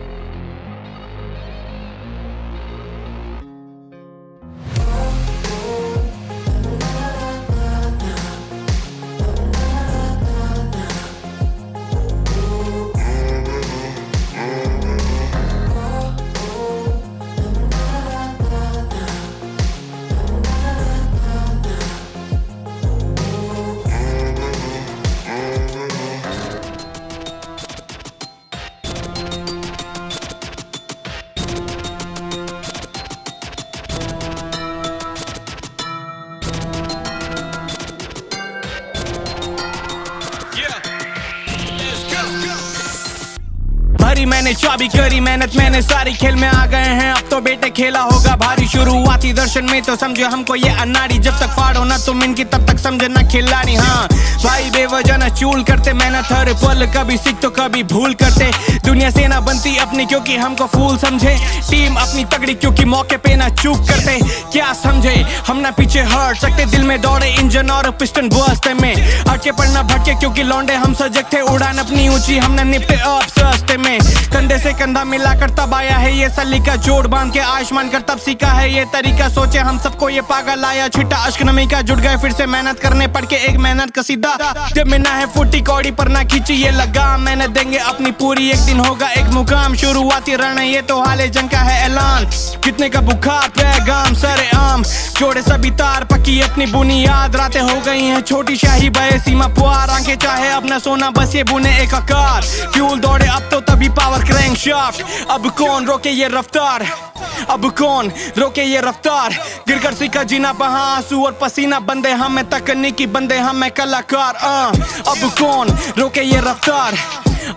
करी मैंने चाबी करी मेहनत मैंने सारी, खेल में आ गए हैं अब तो बेटे खेला होगा भारी। शुरुआती दर्शन में तो समझे हमको ये अनाड़ी, जब तक फाड़ो ना तुम इनकी तब तक समझे ना खिलाड़ी। हाँ भाई बेवजह ना चूल करते मेहनत हर पल, कभी सीख तो कभी भूल करते। दुनिया से ना बनती अपनी क्योंकि हमको फूल समझे, टीम अपनी तगड़ी क्योंकि मौके पे ना चूक करते। क्या समझे हम ना पीछे हट सकते, दिल में दौड़े इंजन और पिस्टन बस्ते में अटके पड़ना भटके क्योंकि लौंडे हम सजग थे। उड़ान अपनी ऊंची हम ना निपटे अब सस्ते में, कंधे से कंधा मिलाकर तब आया है ये सलीका, जोड़ बांध के आयुष्मान कर तब सीखा है ये तरीका। सोचे हम सबको ये पागल आया छिट्टा अश्क नमी का, जुट गए फिर से मेहनत करने पड़ के एक मेहनत का सीधा। जब में ना है फूटी कौड़ी पर ना खींची ये लगाम, मैंने देंगे अपनी पूरी एक दिन होगा एक मुकाम। शुरुआती रण ये तो हाले जंग का है ऐलान, कितने का बुखार पैगाम सरे आम। जोड़े सभी तार पक्की अपनी बुनियाद, रातें हो गई हैं छोटी शाही बहे सीमा पुआर। आंखें चाहे अब न सोना बस ये बुने एक आकार, फ्यूल दौड़े अब तो तभी पावर क्रैंक शाफ्ट। अब कौन रोके ये रफ्तार, अब कौन रोके ये रफ्तार, गिरकर सीखा जीना बहा आंसू और पसीना। बंदे हमें तकनीकी बंदे हमें कलाकार। अब कौन रोके ये रफ्तार,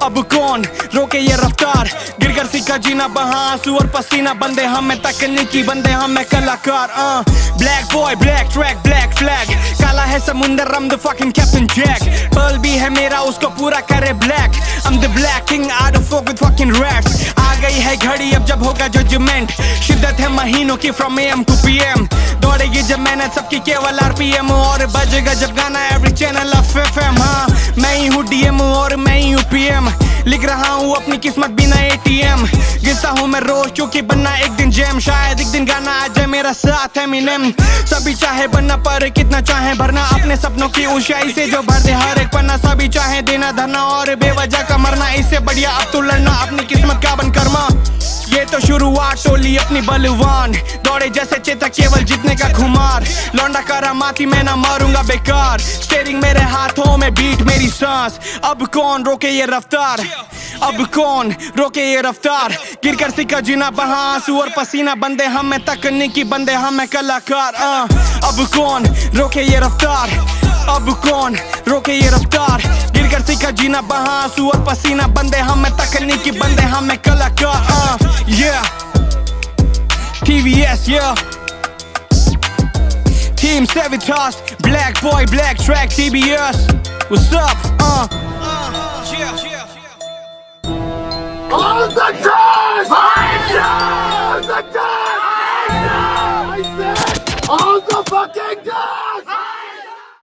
अब कौन रोके ये रफ्तार, गिरकर सीखा जीना बहा आंसू और पसीना। बंदे हमें तकनीकी बंदे हमें कलाकार। Black boy black track black flag, काला है समुंदर I'm the fucking Captain Jack। Pearl भी है मेरा उसको पूरा करे black, I'm the black king out of fuck with fucking rats। आ गई है घड़ी अब जब होगा जजमेंट, शिद्दत है महीनों की from AM to PM। दौड़ेगी जब मेहनत सबकी केवल RPM, और बजेगा जब गाना every channel of FM। हाँ मैं ही हूँ DM और मैं ही हूँ PM, लिख रहा हूँ अपनी किस्मत बिना ATM। गिरता हूँ मैं रोज क्योंकि बनना एक दिन जैम, शायद एक दिन गाना आ जाए मेरा साथ एमिनेम। सभी चाहे बनना पर कितना चाहे भरना, अपने सपनों की ऊंचाई से जो भर दे हर एक पन्ना। सभी चाहे देना धरना और बेवजह का मरना, इससे बढ़िया अब तो लड़ना अपनी किस्मत का बन कर्मा। ये तो शुरुआत टोली अपनी बलवान, दौड़े जैसे चेतक केवल जीतने का खुमार। लौंडा करा माती मैं ना मारूंगा बेकार, स्टीयरिंग मेरे हाथों में बीट मेरी सांस। अब कौन रोके ये रफ्तार, अब कौन रोके ये रफ्तार, गिरकर सीखा जीना बहा आंसू और पसीना। बंदे हमें तकनीकी बंदे हमें कलाकार। अब कौन रोके ये रफ्तार, अब कौन रोके ये रफ्तार, गिरकर सीखा जीना बहा आंसू और पसीना। बंदे हमें तकनीकी बंदे हमें कलाकार। Yeah TVS yeah Team Savitas, Black Boy Black Track TBS, what's up? Yeah All the time! All the time! I said all the fucking time!